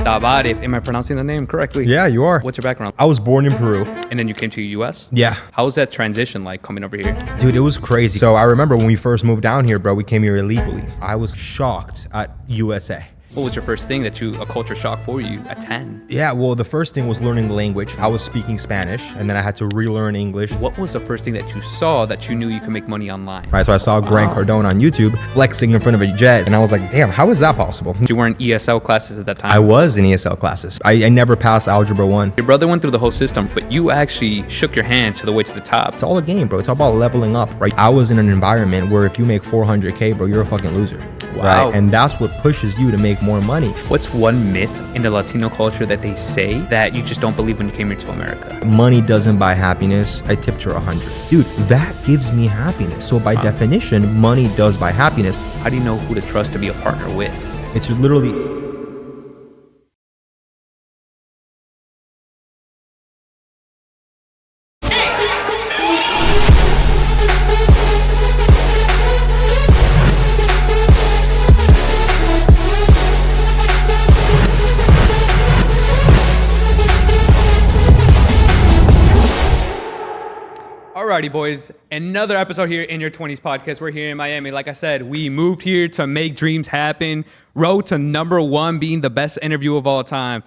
Tabare. Am I pronouncing the name correctly? Yeah, you are. What's your background? I was born in Peru. And then you came to the US? Yeah. How was that transition like coming over here? Dude, it was crazy. So I remember when we first moved down here, bro, we came here illegally. I was shocked at USA. What was your first thing a culture shock for you at 10? Yeah, well, the first thing was learning the language. I was speaking Spanish, and then I had to relearn English. What was the first thing that you saw that you knew you could make money online? Right, so I saw Grant Cardone on YouTube flexing in front of a jet, and I was like, damn, how is that possible? You were in ESL classes at that time? I was in ESL classes. I never passed Algebra 1. Your brother went through the whole system, but you actually shook your hands to the way to the top. It's all a game, bro. It's all about leveling up, right? I was in an environment where if you make 400K, bro, you're a fucking loser. Wow. Right? And that's what pushes you to make more money. What's one myth in the Latino culture that they say that you just don't believe when you came here to America? Money doesn't buy happiness. I tipped her 100. Dude, that gives me happiness. So by definition, money does buy happiness. How do you know who to trust to be a partner with? It's literally... Alrighty, boys. Another episode here in your 20s podcast. We're here in Miami. Like I said, we moved here to make dreams happen. Road to #1 being the best interview of all time.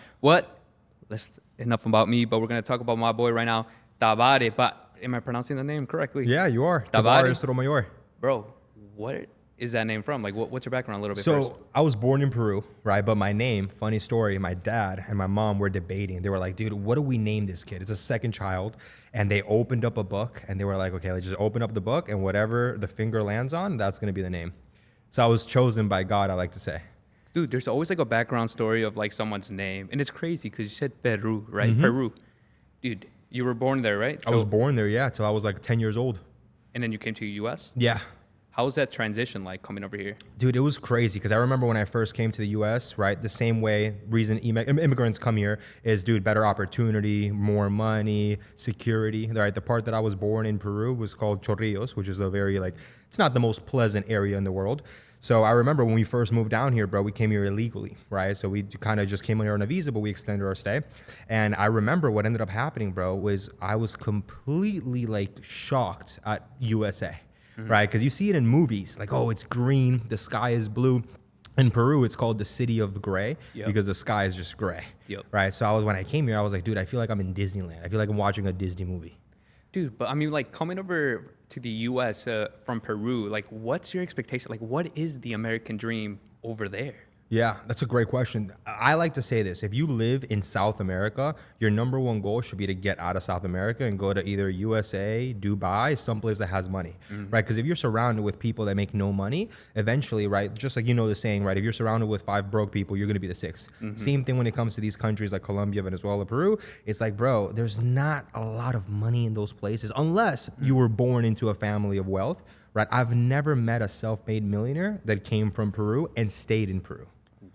Enough about me, but we're going to talk about my boy right now, Tabare. But am I pronouncing the name correctly? Yeah, you are. Tabare. Sotomayor. Bro, what is that name from? Like, what's your background a little bit first? So I was born in Peru, right? But my name, funny story, my dad and my mom were debating. They were like, dude, what do we name this kid? It's a second child. And they opened up a book and they were like, okay, let's just open up the book and whatever the finger lands on, that's going to be the name. So I was chosen by God, I like to say. Dude, there's always like a background story of like someone's name. And it's crazy because you said Peru, right? Mm-hmm. Peru. Dude, you were born there, right? I was born there, yeah, till I was like 10 years old. And then you came to the US? Yeah. How was that transition like coming over here? Dude, it was crazy because I remember when I first came to the U.S., right? The same reason immigrants come here is, dude, better opportunity, more money, security, right? The part that I was born in Peru was called Chorrillos, which is a very, it's not the most pleasant area in the world. So I remember when we first moved down here, bro, we came here illegally, right? So we kind of just came here on a visa, but we extended our stay. And I remember what ended up happening, bro, was I was completely shocked at USA. Mm-hmm. Right, because you see it in movies, like, oh, it's green, the sky is blue. In Peru, it's called the city of gray because the sky is just gray. Yep. Right, so when I came here, I was like, dude, I feel like I'm in Disneyland. I feel like I'm watching a Disney movie. Dude, but I mean, like, coming over to the U.S. From Peru, like, what's your expectation? Like, what is the American dream over there? Yeah, that's a great question. I like to say this. If you live in South America, your #1 goal should be to get out of South America and go to either USA, Dubai, someplace that has money, right? Because if you're surrounded with people that make no money, eventually, right, just like the saying, right, if you're surrounded with 5 broke people, you're going to be the 6th. Same thing when it comes to these countries like Colombia, Venezuela, Peru. It's like, bro, there's not a lot of money in those places unless you were born into a family of wealth, right? I've never met a self-made millionaire that came from Peru and stayed in Peru.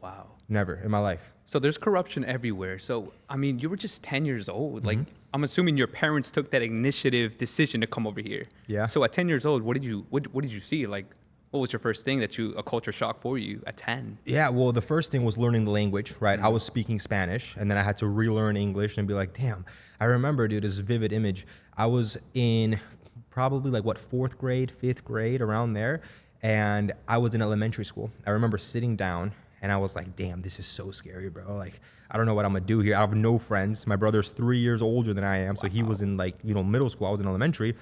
Wow. Never in my life. So there's corruption everywhere. So, I mean, you were just 10 years old. Like, I'm assuming your parents took that initiative decision to come over here. Yeah. So at 10 years old, what did you see? Like, what was your first thing a culture shock for you at 10? Yeah, well, the first thing was learning the language, right? I was speaking Spanish, and then I had to relearn English and be like, damn. I remember, dude, this vivid image. I was in probably 4th grade, 5th grade, around there, and I was in elementary school. I remember sitting down, and I was like, damn, this is so scary, bro. Like, I don't know what I'm gonna do here. I have no friends. My brother's 3 years older than I am. So he was in middle school. I was in elementary.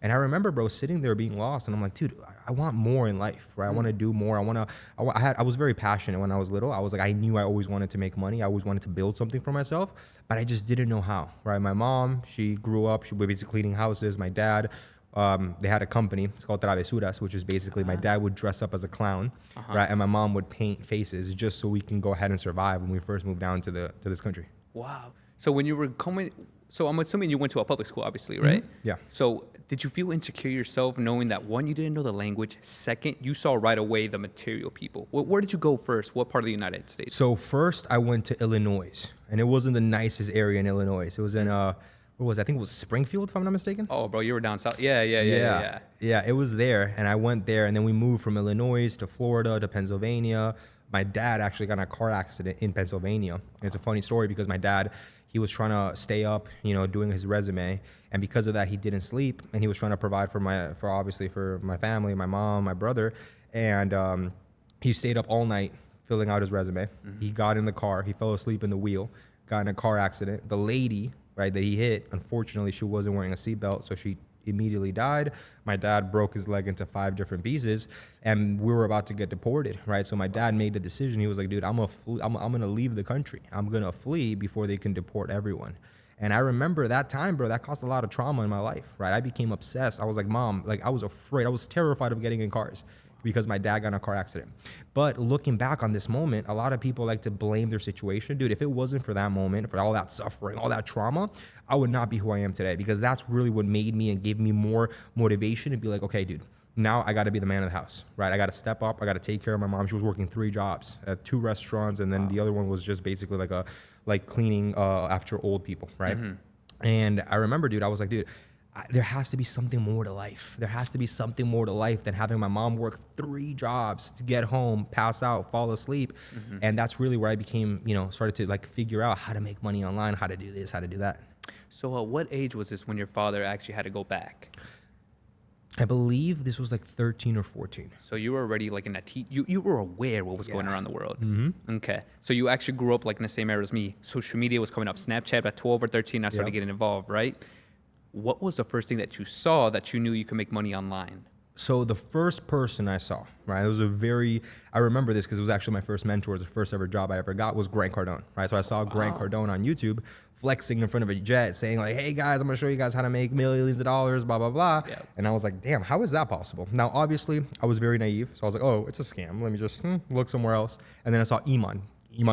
And I remember, bro, sitting there being lost. And I'm like, dude, I want more in life, right? I want to do more. I was very passionate when I was little. I was like, I knew I always wanted to make money. I always wanted to build something for myself, but I just didn't know how, right? My mom, she grew up, she was basically cleaning houses. My dad, they had a company, it's called Travesuras, which is basically my dad would dress up as a clown, right? And my mom would paint faces just so we can go ahead and survive when we first moved down to this country. Wow. So when you were coming, so I'm assuming you went to a public school, obviously, right? Yeah. So did you feel insecure yourself knowing that, one, you didn't know the language, second, you saw right away the material people? Where did you go first? What part of the United States? So first I went to Illinois, and it wasn't the nicest area in Illinois. It was in I think it was Springfield, if I'm not mistaken. Oh, bro, you were down south. Yeah. Yeah, it was there, and I went there, and then we moved from Illinois to Florida to Pennsylvania. my dad actually got in a car accident in Pennsylvania. And it's a funny story because my dad, he was trying to stay up, doing his resume. And because of that, he didn't sleep. And he was trying to provide for my family, my mom, my brother. And he stayed up all night filling out his resume. He got in the car. He fell asleep in the wheel, got in a car accident. The lady, right, that he hit, unfortunately, she wasn't wearing a seatbelt, so she immediately died. My dad broke his leg into 5 different pieces, and we were about to get deported, right? So my dad made the decision. He was like, dude, I'm gonna leave the country. I'm gonna flee before they can deport everyone. And I remember that time, bro, that caused a lot of trauma in my life, right? I became obsessed. I was like, Mom, like I was afraid. I was terrified of getting in cars because my dad got in a car accident. But looking back on this moment, a lot of people like to blame their situation. Dude, if it wasn't for that moment, for all that suffering, all that trauma, I would not be who I am today, because that's really what made me and gave me more motivation to be like, okay, dude, now I got to be the man of the house, right? I got to step up. I got to take care of my mom. She was working 3 jobs at 2 restaurants. And then the other one was just basically like cleaning after old people, right? And I remember, dude, I was like, dude, there has to be something more to life. There has to be something more to life than having my mom work 3 jobs to get home, pass out, fall asleep. And that's really where I became, started to like figure out how to make money online, how to do this, how to do that. So what age was this when your father actually had to go back? I believe this was like 13 or 14. So you were already like in that you were aware what was going around the world. Okay. So you actually grew up like in the same era as me. Social media was coming up. Snapchat at 12 or 13, I started getting involved, right? What was the first thing that you saw that you knew you could make money online? So the first person I saw, right, it was I remember this because it was actually my first mentor. It was the first ever job I ever got, was Grant Cardone, right? So I saw Grant Cardone on YouTube flexing in front of a jet saying like, hey guys, I'm gonna show you guys how to make millions of dollars, blah, blah, blah. Yep. And I was like, damn, how is that possible? Now, obviously I was very naive. So I was like, oh, it's a scam. Let me just look somewhere else. And then I saw Iman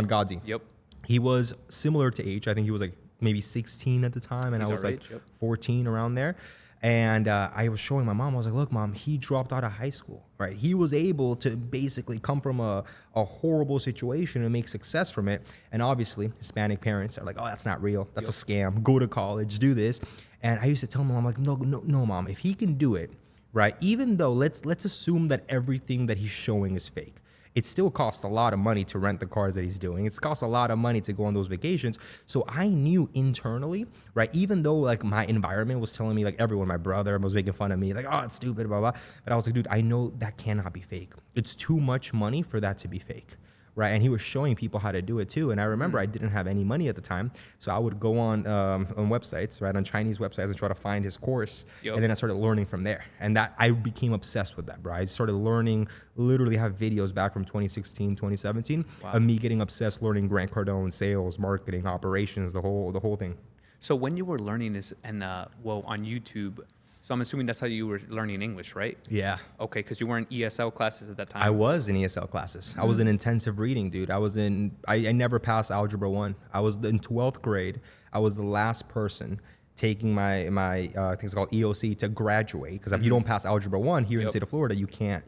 Ghazi. Yep. He was similar to age. I think he was like maybe 16 at the time. And I was like 14 around there. And I was showing my mom, I was like, look, Mom, he dropped out of high school, right? He was able to basically come from a horrible situation and make success from it. And obviously, Hispanic parents are like, oh, that's not real. That's a scam. Go to college, do this. And I used to tell my mom, like, no, Mom, if he can do it, right? Even though let's assume that everything that he's showing is fake. It still costs a lot of money to rent the cars that he's doing. It's cost a lot of money to go on those vacations. So I knew internally, right, even though like my environment was telling me, like everyone, my brother was making fun of me, like, oh, it's stupid, blah, blah. But I was like, dude, I know that cannot be fake. It's too much money for that to be fake, right? And he was showing people how to do it too. And I remember I didn't have any money at the time. So I would go on websites, right, on Chinese websites and try to find his course. And then I started learning from there. And that I became obsessed with that, bro. I started learning, literally have videos back from 2016, 2017 of me getting obsessed, learning Grant Cardone, sales, marketing, operations, the whole thing. So when you were learning this and on YouTube, so I'm assuming that's how you were learning English, right? Yeah. Okay, because you were in ESL classes at that time. I was in ESL classes. I was in intensive reading, dude. I never passed Algebra 1. I was in 12th grade. I was the last person taking my I think it's called EOC to graduate, because if you don't pass Algebra 1 here in the state of Florida, you can't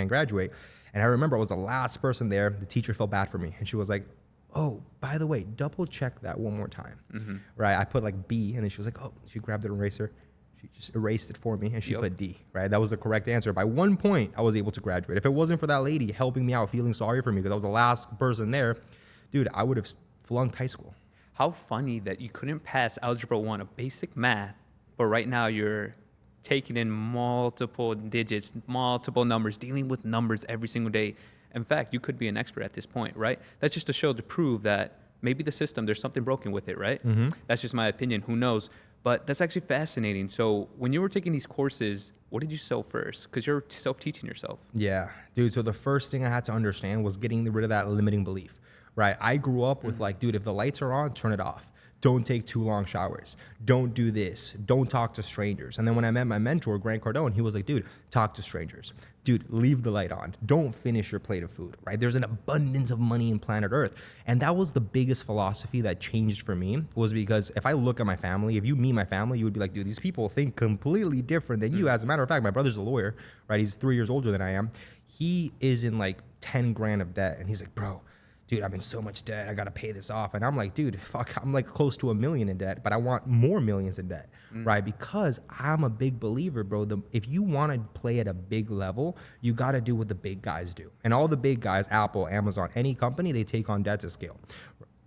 graduate. And I remember I was the last person there. The teacher felt bad for me, and she was like, oh, by the way, double check that one more time. Right? I put like B, and then she was like, oh, she grabbed an eraser. She just erased it for me, and she put D, right? That was the correct answer. By 1 point, I was able to graduate. If it wasn't for that lady helping me out, feeling sorry for me because I was the last person there, dude, I would have flunked high school. How funny that you couldn't pass Algebra 1 of basic math, but right now you're taking in multiple digits, multiple numbers, dealing with numbers every single day. In fact, you could be an expert at this point, right? That's just to prove that maybe the system, there's something broken with it, right? That's just my opinion. Who knows? But that's actually fascinating. So when you were taking these courses, what did you sell first? Because you're self-teaching yourself. Yeah, dude. So the first thing I had to understand was getting rid of that limiting belief, right? I grew up with like, dude, if the lights are on, turn it off. Don't take 2 long showers. Don't do this. Don't talk to strangers. And then when I met my mentor, Grant Cardone, he was like, dude, talk to strangers. Dude, leave the light on. Don't finish your plate of food, right? There's an abundance of money in planet Earth. And that was the biggest philosophy that changed for me, was because if I look at my family, if you meet my family, you would be like, dude, these people think completely different than you. As a matter of fact, my brother's a lawyer, right? He's 3 years older than I am. He is in like 10 grand of debt. And he's like, bro, dude, I'm in so much debt. I got to pay this off. And I'm like, dude, fuck, I'm like close to $1 million in debt, but I want more millions in debt, right? Because I'm a big believer, bro. If you want to play at a big level, you got to do what the big guys do. And all the big guys, Apple, Amazon, any company, they take on debt to scale.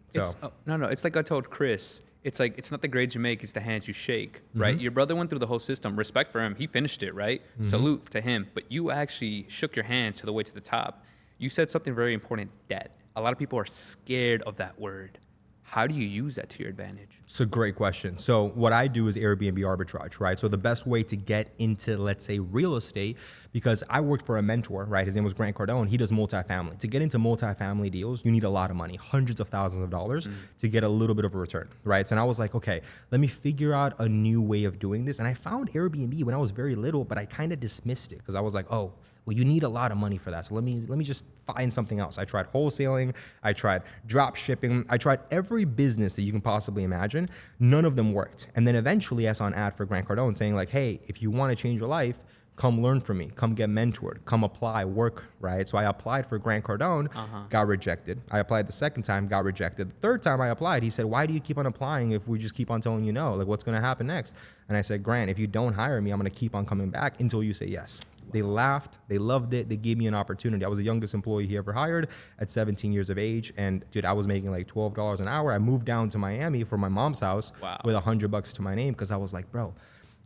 So No. It's like I told Chris. It's like, it's not the grades you make, it's the hands you shake, right? Your brother went through the whole system. Respect for him. He finished it, right? Salute to him. But you actually shook your hands to the way to the top. You said something very important, debt. A lot of people are scared of that word. How do you use that to your advantage? It's a great question. So what I do is Airbnb arbitrage, right? So the best way to get into, let's say, real estate, because I worked for a mentor, right? His name was Grant Cardone. He does multifamily. To get into multifamily deals, you need a lot of money, hundreds of thousands of dollars to get a little bit of a return, right? So I was like, okay, let me figure out a new way of doing this. And I found Airbnb when I was very little, but I kind of dismissed it because I was like, oh, well, you need a lot of money for that. So let me just find something else. I tried wholesaling. I tried drop shipping. I tried every business that you can possibly imagine. None of them worked. And then eventually I saw an ad for Grant Cardone saying like, hey, if you want to change your life, come learn from me, come get mentored, come apply, work, right? So I applied for Grant Cardone, got rejected. I applied the second time, got rejected. The third time I applied, he said, why do you keep on applying if we just keep on telling you no? Like, what's gonna happen next? And I said, Grant, if you don't hire me, I'm gonna keep on coming back until you say yes. They laughed, they loved it, they gave me an opportunity. I was the youngest employee he ever hired at 17 years of age. And dude, I was making like $12 an hour. I moved down to Miami from my mom's house with $100 to my name because I was like, bro,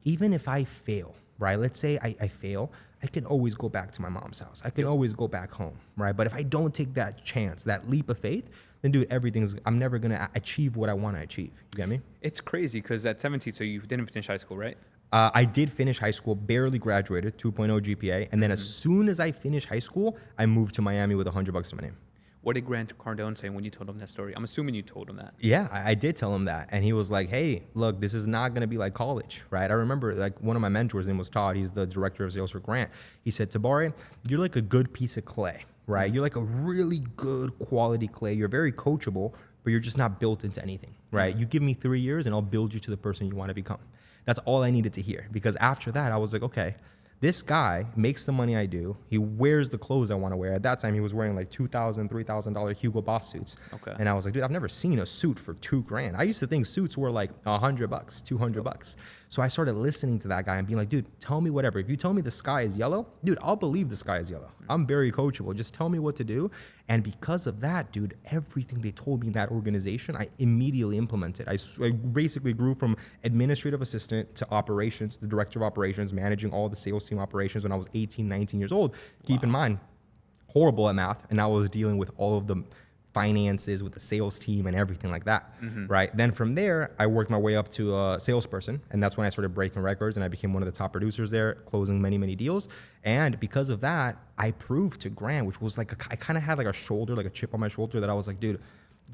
even if I fail, right? Let's say I fail, I can always go back to my mom's house. I can always go back home, right? But if I don't take that chance, that leap of faith, then dude, I'm never gonna achieve what I wanna achieve. You get me? It's crazy because at 17, so you didn't finish high school, right? I did finish high school, barely graduated, 2.0 GPA. And then as soon as I finished high school, I moved to Miami with $100 to my name. What did Grant Cardone say when you told him that story? I'm assuming you told him that. Yeah, I did tell him that. And he was like, hey, look, this is not going to be like college, right? I remember like one of my mentors, his name was Todd. He's the director of sales for Grant. He said, Tabare, you're like a good piece of clay, right? You're like a really good quality clay. You're very coachable, but you're just not built into anything, right? You give me 3 years and I'll build you to the person you want to become. That's all I needed to hear, because after that, I was like, okay, this guy makes the money I do. He wears the clothes I want to wear. At that time, he was wearing like $2,000, $3,000 Hugo Boss suits. Okay. And I was like, dude, I've never seen a suit for $2,000. I used to think suits were like $100, $200. So I started listening to that guy and being like, dude, tell me whatever. If you tell me the sky is yellow, dude, I'll believe the sky is yellow. I'm very coachable. Just tell me what to do. And because of that, dude, everything they told me in that organization, I immediately implemented. I basically grew from administrative assistant to operations, the director of operations, managing all the sales team operations when I was 18, 19 years old. Keep in mind, horrible at math. And I was dealing with all of the finances with the sales team and everything like that, right? Then from there, I worked my way up to a salesperson, and that's when I started breaking records, and I became one of the top producers there, closing many, many deals. And because of that, I proved to Grant, which was like, I kind of had like a shoulder, like a chip on my shoulder that I was like, dude,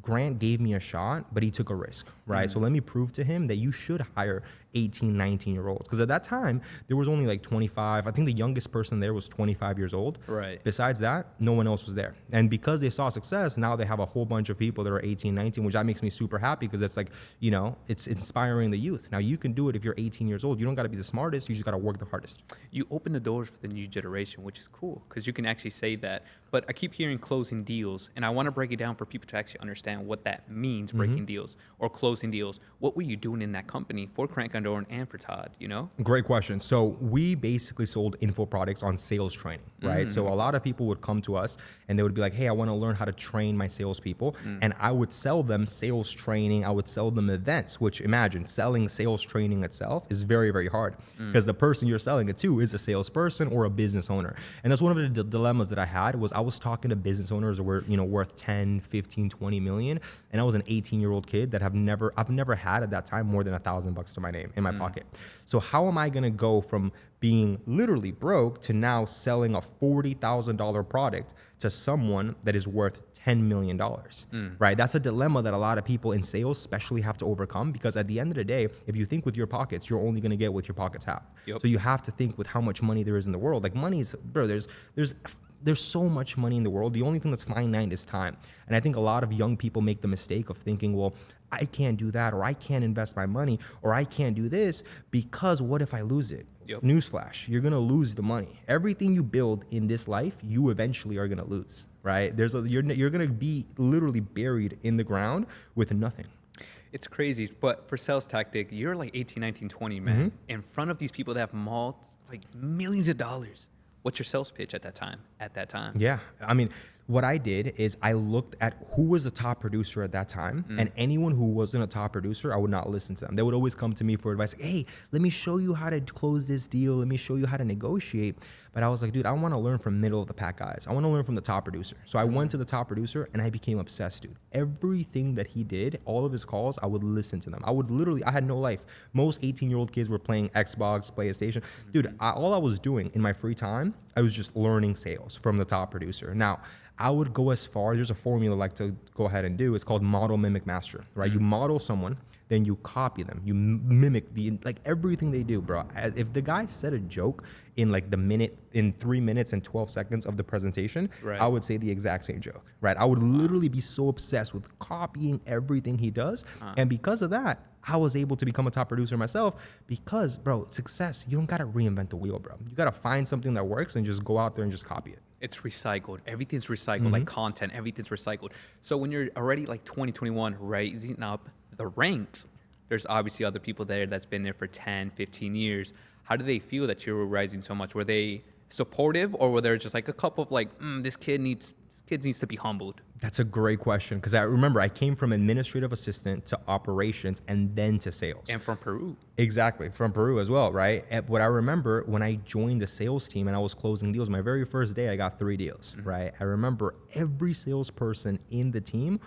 Grant gave me a shot, but he took a risk, right? So let me prove to him that you should hire 18, 19-year-olds. Because at that time, there was only like 25. I think the youngest person there was 25 years old. Right. Besides that, no one else was there. And because they saw success, now they have a whole bunch of people that are 18, 19, which that makes me super happy because it's like, you know, it's inspiring the youth. Now, you can do it if you're 18 years old. You don't got to be the smartest. You just got to work the hardest. You open the doors for the new generation, which is cool because you can actually say that. But I keep hearing closing deals, and I want to break it down for people to actually understand what that means, breaking deals or closing deals. What were you doing in that company for Grant Cardone and for Todd, you know? Great question. So we basically sold info products on sales training, right? So a lot of people would come to us and they would be like, hey, I want to learn how to train my salespeople. And I would sell them sales training. I would sell them events, which imagine selling sales training itself is very, very hard because the person you're selling it to is a salesperson or a business owner. And that's one of the dilemmas that I had was I was talking to business owners that were, you know, worth 10, 15, 20 million. And I was an 18-year-old kid that I've never had at that time more than $1,000 to my name in my pocket. So how am I going to go from being literally broke to now selling a $40,000 product to someone that is worth $10 million, right? That's a dilemma that a lot of people in sales especially have to overcome because at the end of the day, if you think with your pockets, you're only going to get what your pockets have. So you have to think with how much money there is in the world. Like money's, bro, there's so much money in the world. The only thing that's finite is time. And I think a lot of young people make the mistake of thinking, well, I can't do that, or I can't invest my money, or I can't do this because what if I lose it? Newsflash, you're going to lose the money. Everything you build in this life, you eventually are going to lose. right? You're going to be literally buried in the ground with nothing. It's crazy, but for sales tactic, you're like 18, 19, 20, man, in front of these people that have like millions of dollars. What's your sales pitch at that time? Yeah. I mean, what I did is I looked at who was the top producer at that time, and anyone who wasn't a top producer, I would not listen to them. They would always come to me for advice. Like, hey, let me show you how to close this deal. Let me show you how to negotiate. But I was like, dude, I want to learn from middle of the pack guys. I want to learn from the top producer. So I went to the top producer and I became obsessed, dude. Everything that he did, all of his calls, I would listen to them. I had no life. Most 18-year-old kids were playing Xbox, PlayStation. Dude, all I was doing in my free time, I was just learning sales from the top producer. Now, I would go as far, there's a formula I like to go ahead and do. It's called model, mimic, master, right? You model someone, then you copy them. You mimic everything they do, bro. If the guy said a joke in 3 minutes and 12 seconds of the presentation, right, I would say the exact same joke, right? I would literally be so obsessed with copying everything he does. And because of that, I was able to become a top producer myself because, bro, success, you don't got to reinvent the wheel, bro. You got to find something that works and just go out there and just copy it. It's recycled. Everything's recycled, like content, everything's recycled. So when you're already like 2021, rising up the ranks, there's obviously other people there that's been there for 10, 15 years. How do they feel that you were rising so much? Were they supportive, or were there just like a couple of like, this kid needs to be humbled? That's a great question, because I remember I came from administrative assistant to operations and then to sales. And from Peru. Exactly, from Peru as well, right? And what I remember when I joined the sales team and I was closing deals, my very first day I got 3 deals, right? I remember every salesperson in the team,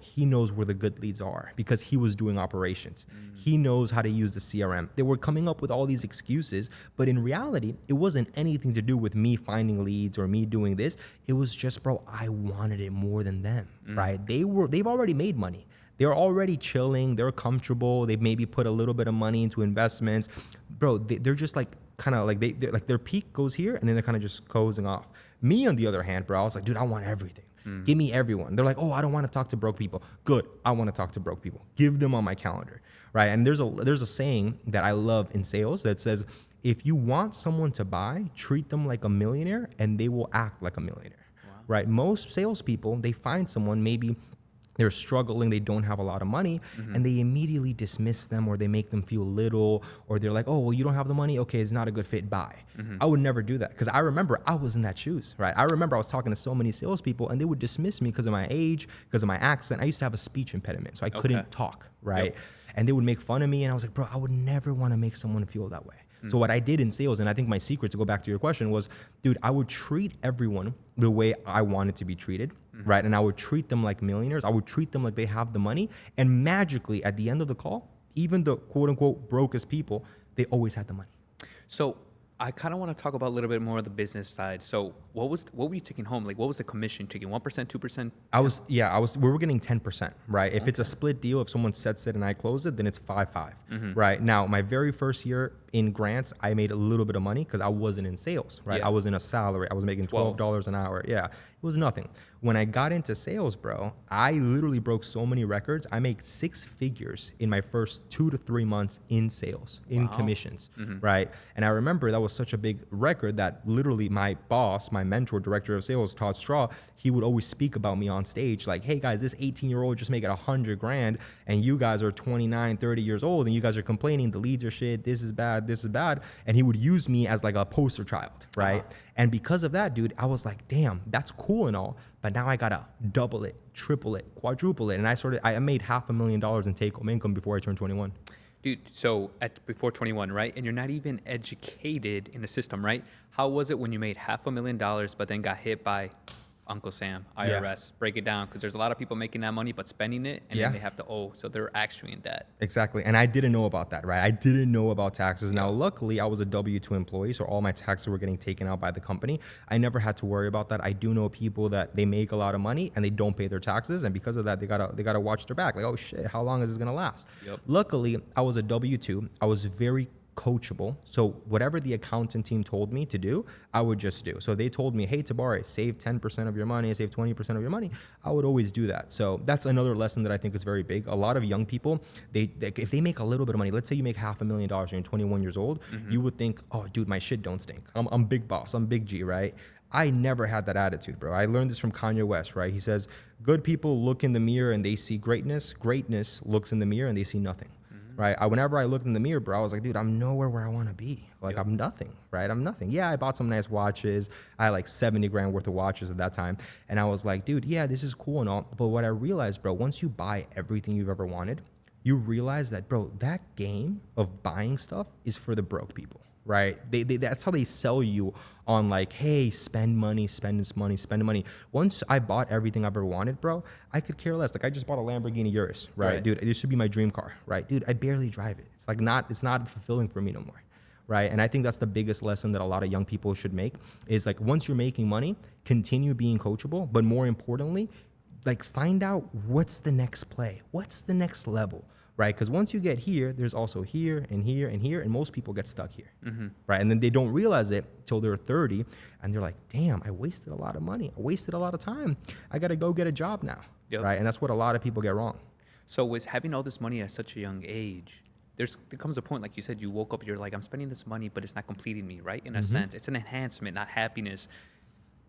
he knows where the good leads are because he was doing operations. He knows how to use the CRM. They were coming up with all these excuses, but in reality, it wasn't anything to do with me finding leads or me doing this. It was just, bro, I wanted it more than them, right? They've already made money. They're already chilling. They're comfortable. They maybe put a little bit of money into investments. Bro, they're just like kind of like their peak goes here and then they're kind of just closing off. Me, on the other hand, bro, I was like, dude, I want everything. Give me everyone. They're like, I don't want to talk to broke people. Good. I want to talk to broke people. Give them on my calendar, right? And there's a saying that I love in sales that says, if you want someone to buy, treat them like a millionaire and they will act like a millionaire, right? Most salespeople, they find someone, maybe they're struggling, they don't have a lot of money, and they immediately dismiss them, or they make them feel little, or they're like, you don't have the money? Okay, it's not a good fit, bye. I would never do that, because I remember I was in that shoes, right? I remember I was talking to so many salespeople, and they would dismiss me because of my age, because of my accent. I used to have a speech impediment, so I couldn't talk, right? Yep. And they would make fun of me, and I was like, bro, I would never want to make someone feel that way. So what I did in sales, and I think my secret, to go back to your question, was, dude, I would treat everyone the way I wanted to be treated, right? And I would treat them like millionaires. I would treat them like they have the money. And magically, at the end of the call, even the quote unquote brokest people, they always had the money. So I kind of want to talk about a little bit more of the business side. So what were you taking home? Like, what was the commission taking? 1%, 2%? We were getting 10%, right? If it's a split deal, if someone sets it and I close it, then it's 5-5, right? Now, my very first year in grants, I made a little bit of money because I wasn't in sales, right? I was in a salary. I was making $12 an hour. Yeah, it was nothing. When I got into sales, bro, I literally broke so many records. I made 6 figures in my first 2 to 3 months in sales, in commissions, right? And I remember that was such a big record that literally my boss, my mentor, director of sales, Todd Straw, he would always speak about me on stage like, hey guys, this 18-year-old just making $100,000 and you guys are 29, 30 years old and you guys are complaining the leads are shit, this is bad. And he would use me as like a poster child, right? And because of that, dude, I was like, damn, that's cool and all, but now I gotta double it, triple it, quadruple it. And I made $500,000 in take-home income before I turned 21. Dude, so before 21, right? And you're not even educated in the system, right? How was it when you made $500,000 but then got hit by Uncle Sam, IRS? Break it down, because there's a lot of people making that money but spending it, and then they have to owe, so they're actually in debt. Exactly, and I didn't know about that, right? I didn't know about taxes. Now, luckily, I was a W-2 employee, so all my taxes were getting taken out by the company. I never had to worry about that. I do know people that they make a lot of money and they don't pay their taxes, and because of that, they gotta watch their back. Like, oh shit, how long is this gonna last? Luckily, I was a W-2. I was very coachable. So whatever the accountant team told me to do, I would just do. So they told me, hey, Tabare, save 10% of your money, save 20% of your money. I would always do that. So that's another lesson that I think is very big. A lot of young people, if they make a little bit of money, let's say you make $500,000 and you're 21 years old, you would think, oh, dude, my shit don't stink. I'm big boss. I'm big G, right? I never had that attitude, bro. I learned this from Kanye West, right? He says, good people look in the mirror and they see greatness. Greatness looks in the mirror and they see nothing. Right? Whenever I looked in the mirror, bro, I was like, dude, I'm nowhere where I want to be. Like, I'm nothing, right? I'm nothing. Yeah, I bought some nice watches. I had like 70 grand worth of watches at that time. And I was like, dude, yeah, this is cool and all. But what I realized, bro, once you buy everything you've ever wanted, you realize that, bro, that game of buying stuff is for the broke people. Right? That's how they sell you on like, hey, spend money, spend this money, spend money. Once I bought everything I've ever wanted, bro, I could care less. Like I just bought a Lamborghini Urus, right? Dude, this should be my dream car, right? Dude, I barely drive it. It's like it's not fulfilling for me no more, right? And I think that's the biggest lesson that a lot of young people should make is like once you're making money, continue being coachable, but more importantly, like find out what's the next play, what's the next level. Right, because once you get here, there's also here and here and here, and most people get stuck here, right? And then they don't realize it till they're 30, and they're like, "Damn, I wasted a lot of money. I wasted a lot of time. I got to go get a job now." Yep. Right, and that's what a lot of people get wrong. So, with having all this money at such a young age, there comes a point, like you said, you woke up, you're like, "I'm spending this money, but it's not completing me." Right? In a sense, it's an enhancement, not happiness.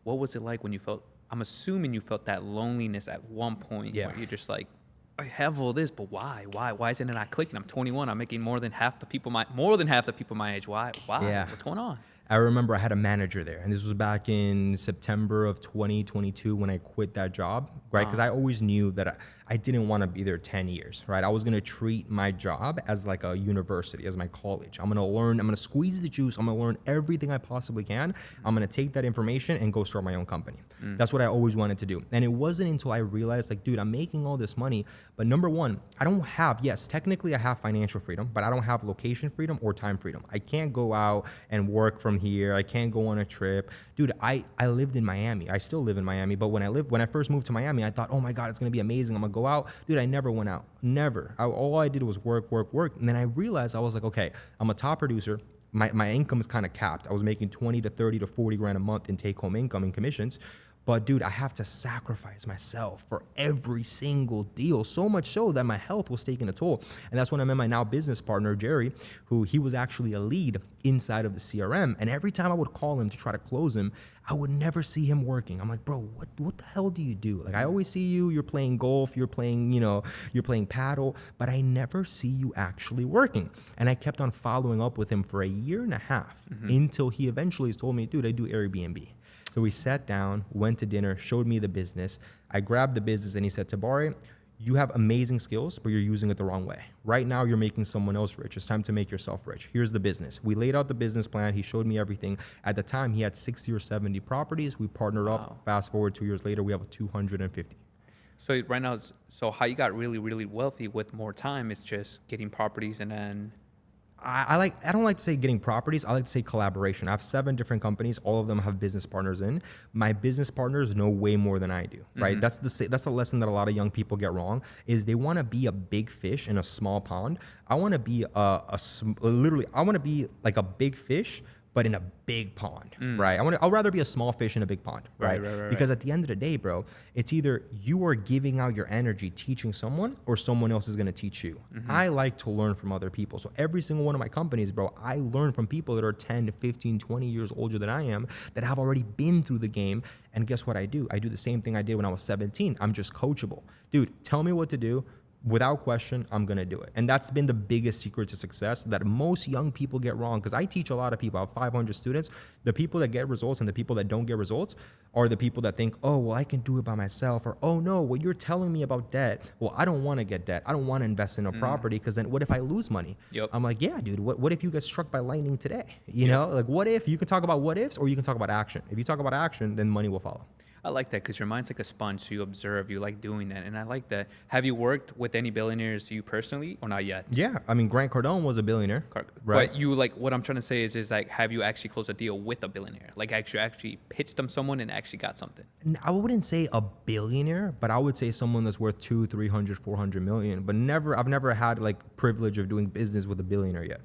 What was it like when you felt? I'm assuming you felt that loneliness at one point, where you're just like, I have all this, but why? Why isn't it not clicking? I'm 21. I'm making more than half the people my age. Why? Yeah. What's going on? I remember I had a manager there, and this was back in September of 2022 when I quit that job, right? Because I always knew that I didn't want to be there 10 years, right? I was going to treat my job as like a university, as my college. I'm going to learn, I'm going to squeeze the juice. I'm going to learn everything I possibly can. I'm going to take that information and go start my own company. That's what I always wanted to do. And it wasn't until I realized like, dude, I'm making all this money. But number one, I don't have, yes, technically I have financial freedom, but I don't have location freedom or time freedom. I can't go out and work from here. I can't go on a trip. Dude, I lived in Miami. I still live in Miami. But when I first moved to Miami, I thought, oh my God, it's going to be amazing. I'm going to go out. Dude, I never went out. Never. All I did was work. And then I realized I was like, okay, I'm a top producer. My income is kind of capped. I was making 20 to 30 to 40 grand a month in take home income and commissions. But dude, I have to sacrifice myself for every single deal. So much so that my health was taking a toll. And that's when I met my now business partner, Jerry, who he was actually a lead inside of the CRM. And every time I would call him to try to close him, I would never see him working. I'm like, bro, what the hell do you do? Like, I always see you're playing golf, you're playing paddle, but I never see you actually working. And I kept on following up with him for a year and a half until he eventually told me, dude, I do Airbnb. So we sat down, went to dinner, showed me the business. I grabbed the business and he said, Tabare, you have amazing skills, but you're using it the wrong way. Right now, you're making someone else rich. It's time to make yourself rich. Here's the business. We laid out the business plan. He showed me everything. At the time, he had 60 or 70 properties. We partnered up. Fast forward 2 years later, we have 250. So right now, so how you got really, really wealthy with more time is just getting properties and then... I don't like to say getting properties. I like to say collaboration. I have 7 different companies. All of them have business partners in. My business partners know way more than I do, right? That's the lesson that a lot of young people get wrong is they want to be a big fish in a small pond. I want to be I want to be like a big fish, but in a big pond, right? I'll rather be a small fish in a big pond, right? Because at the end of the day, bro, it's either you are giving out your energy teaching someone or someone else is gonna teach you. I like to learn from other people. So every single one of my companies, bro, I learn from people that are 10, 15, 20 years older than I am that have already been through the game. And guess what I do? I do the same thing I did when I was 17. I'm just coachable. Dude, tell me what to do. Without question, I'm going to do it. And that's been the biggest secret to success that most young people get wrong. Because I teach a lot of people. I have 500 students. The people that get results and the people that don't get results are the people that think, oh, well, I can do it by myself. Or, oh, no, well, you're telling me about debt. Well, I don't want to get debt. I don't want to invest in a property because then what if I lose money? I'm like, yeah, dude, what if you get struck by lightning today? You know, like what if? You can talk about what ifs or you can talk about action. If you talk about action, then money will follow. I like that because your mind's like a sponge, so you observe, you like doing that, and I like that. Have you worked with any billionaires you personally, or not yet? Yeah, I mean, Grant Cardone was a billionaire, right? But you like what I'm trying to say is like, have you actually closed a deal with a billionaire? Like actually pitched them someone and actually got something? I wouldn't say a billionaire, but I would say someone that's worth 200, 300, 400 million. But I've never had like privilege of doing business with a billionaire yet.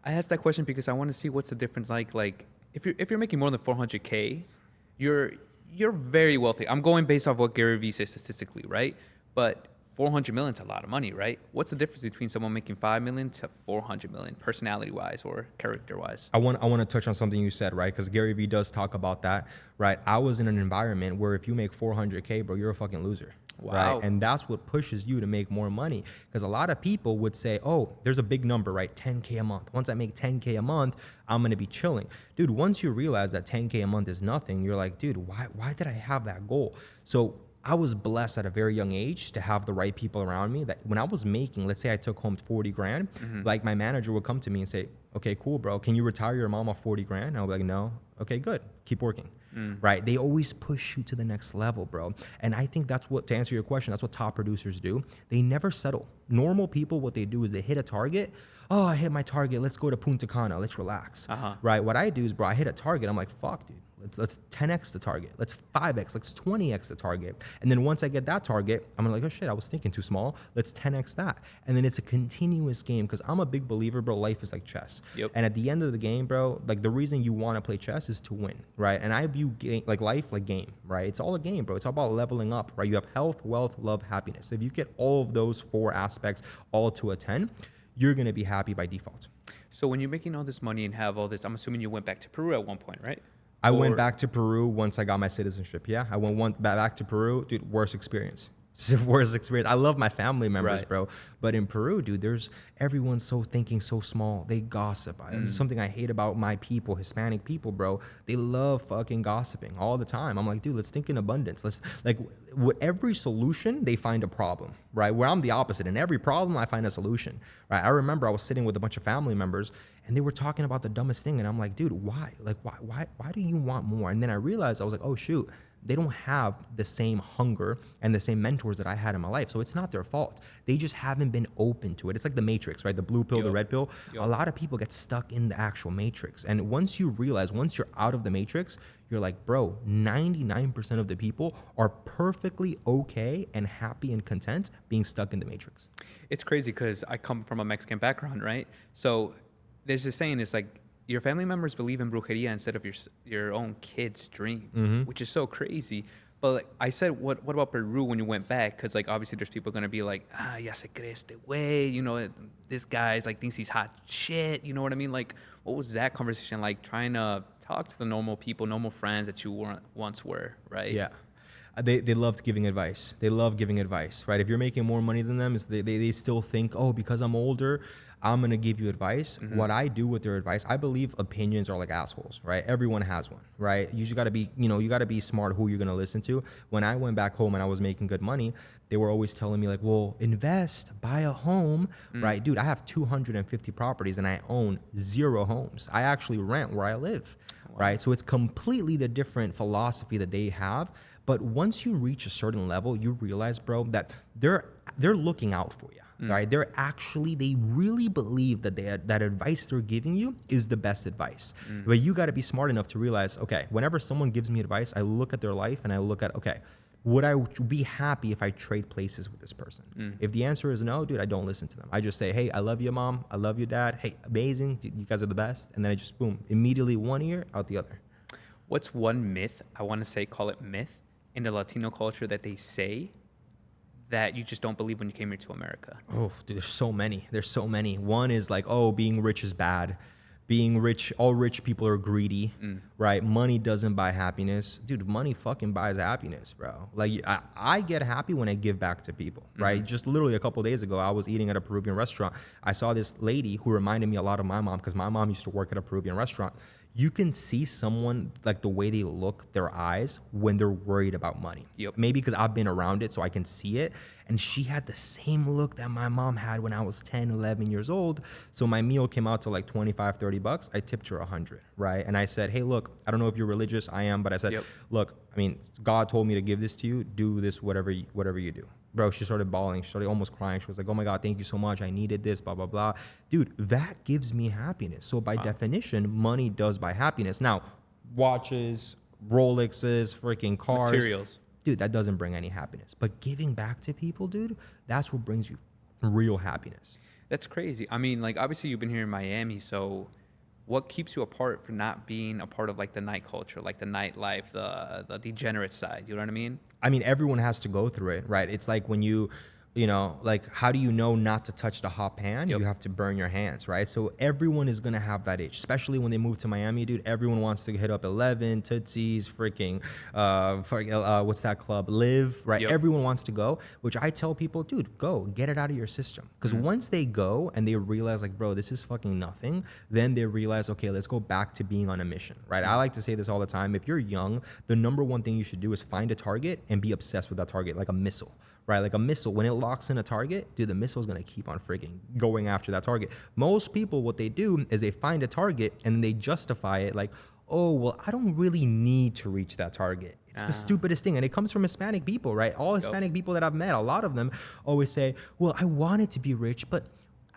I asked that question because I want to see what's the difference like if you're making more than 400K, you're very wealthy. I'm going based off what Gary Vee says statistically, right? But 400 million is a lot of money, right? What's the difference between someone making 5 million to 400 million, personality wise or character wise? I want to touch on something you said, right? Because Gary Vee does talk about that, right? I was in an environment where if you make 400K, bro, you're a fucking loser. Wow. Right? And that's what pushes you to make more money. Because a lot of people would say, oh, there's a big number, right? 10K a month. Once I make 10K a month, I'm going to be chilling. Dude, once you realize that 10K a month is nothing, you're like, dude, why did I have that goal? So I was blessed at a very young age to have the right people around me that when I was making, let's say I took home 40 grand, like my manager would come to me and say, okay, cool, bro. Can you retire your mom off 40 grand? And I'll be like, no. Okay, good. Keep working. Right? They always push you to the next level, bro. And I think that's what, to answer your question, that's what top producers do. They never settle. Normal people, what they do is they hit a target. Oh, I hit my target. Let's go to Punta Cana. Let's relax. Right? What I do is, bro, I hit a target. I'm like, fuck, dude. Let's 10x the target. Let's 5x. Let's 20x the target. And then once I get that target, I'm like, oh shit, I was thinking too small. Let's 10x that. And then it's a continuous game because I'm a big believer, bro. Life is like chess. Yep. And at the end of the game, bro, like the reason you want to play chess is to win, right? And I view like life like game, right? It's all a game, bro. It's all about leveling up, right? You have health, wealth, love, happiness. If you get all of those 4 aspects all to a 10, you're gonna be happy by default. So when you're making all this money and have all this, I'm assuming you went back to Peru at one point, right? I went back to Peru once I got my citizenship. Yeah, I went back to Peru. Dude, worst experience. Worst experience. I love my family members, Right. bro. But in Peru, dude, everyone's so thinking so small. They gossip. It's something I hate about my people, Hispanic people, bro. They love fucking gossiping all the time. I'm like, dude, let's think in abundance. Let's with every solution, they find a problem, right? Where I'm the opposite. In every problem, I find a solution, right? I remember I was sitting with a bunch of family members and they were talking about the dumbest thing. And I'm like, dude, why? Like, why do you want more? And then I realized, I was like, oh, shoot. They don't have the same hunger and the same mentors that I had in my life. So it's not their fault. They just haven't been open to it. It's like the Matrix, right? The blue pill, the red pill. A lot of people get stuck in the actual Matrix. And once you realize, once you're out of the Matrix, you're like, bro, 99% of the people are perfectly okay and happy and content being stuck in the Matrix. It's crazy because I come from a Mexican background, right? So there's this saying, it's like, your family members believe in brujeria instead of your own kid's dream, which is so crazy. But like I said, what about Peru when you went back? Because like obviously there's people gonna be like, ya se cree este way, you know, this guy's like thinks he's hot shit, you know what I mean? Like, what was that conversation like? Trying to talk to the normal people, normal friends that you once were, right? Yeah. They loved giving advice. They love giving advice, right? If you're making more money than them, they still think, oh, because I'm older, I'm going to give you advice. What I do with their advice, I believe opinions are like assholes, right? Everyone has one, right? You just got to be, you got to be smart who you're going to listen to. When I went back home and I was making good money, they were always telling me like, well, invest, buy a home, right? Dude, I have 250 properties and I own 0 homes. I actually rent where I live, right? So it's completely the different philosophy that they have. But once you reach a certain level, you realize, bro, that they're looking out for you. Right? They really believe that that advice they're giving you is the best advice. But you got to be smart enough to realize, okay, whenever someone gives me advice, I look at their life and I look at, okay, would I be happy if I trade places with this person? If the answer is no, dude, I don't listen to them. I just say, hey, I love you, mom. I love you, dad. Hey, amazing. You guys are the best. And then I just, boom, immediately one ear, out the other. What's one myth, I want to say, call it myth, in the Latino culture that they say that you just don't believe when you came here to America? Oh, dude, there's so many. There's so many. One is like, oh, being rich is bad. Being rich, all rich people are greedy, right? Money doesn't buy happiness. Dude, money fucking buys happiness, bro. Like, I get happy when I give back to people, right? Just literally a couple of days ago, I was eating at a Peruvian restaurant. I saw this lady who reminded me a lot of my mom because my mom used to work at a Peruvian restaurant. You can see someone, like the way they look, their eyes, when they're worried about money. Yep. Maybe because I've been around it, so I can see it. And she had the same look that my mom had when I was 10, 11 years old. So my meal came out to like 25, 30 bucks. I tipped her 100, right? And I said, hey, look, I don't know if you're religious. I am. But I said, look, I mean, God told me to give this to you. Do this, whatever you do. Bro, she started bawling. She started almost crying. She was like, oh my God, thank you so much. I needed this, blah, blah, blah. Dude, that gives me happiness. So by definition, money does buy happiness. Now, watches, Rolexes, freaking cars. Materials. Dude, that doesn't bring any happiness. But giving back to people, dude, that's what brings you real happiness. That's crazy. I mean, like, obviously you've been here in Miami, so what keeps you apart from not being a part of like the night culture, like the nightlife, the degenerate side? You know what I mean? I mean, everyone has to go through it, right? It's like when you know, like how do you know not to touch the hot pan? Yep. You have to burn your hands, right? So everyone is gonna have that itch, especially when they move to Miami, dude. Everyone wants to hit up 11, Tootsie's, freaking, what's that club? Live, right? Yep. Everyone wants to go, which I tell people, dude, go, get it out of your system. Because once they go and they realize, like, bro, this is fucking nothing, then they realize, okay, let's go back to being on a mission, right? I like to say this all the time. If you're young, the number one thing you should do is find a target and be obsessed with that target, like a missile. Right, like a missile, when it locks in a target, dude, the missile is gonna keep on freaking going after that target. Most people, what they do is they find a target and they justify it like, oh, well, I don't really need to reach that target. It's the stupidest thing. And it comes from Hispanic people, right? All Hispanic people that I've met, a lot of them always say, well, I wanted to be rich, but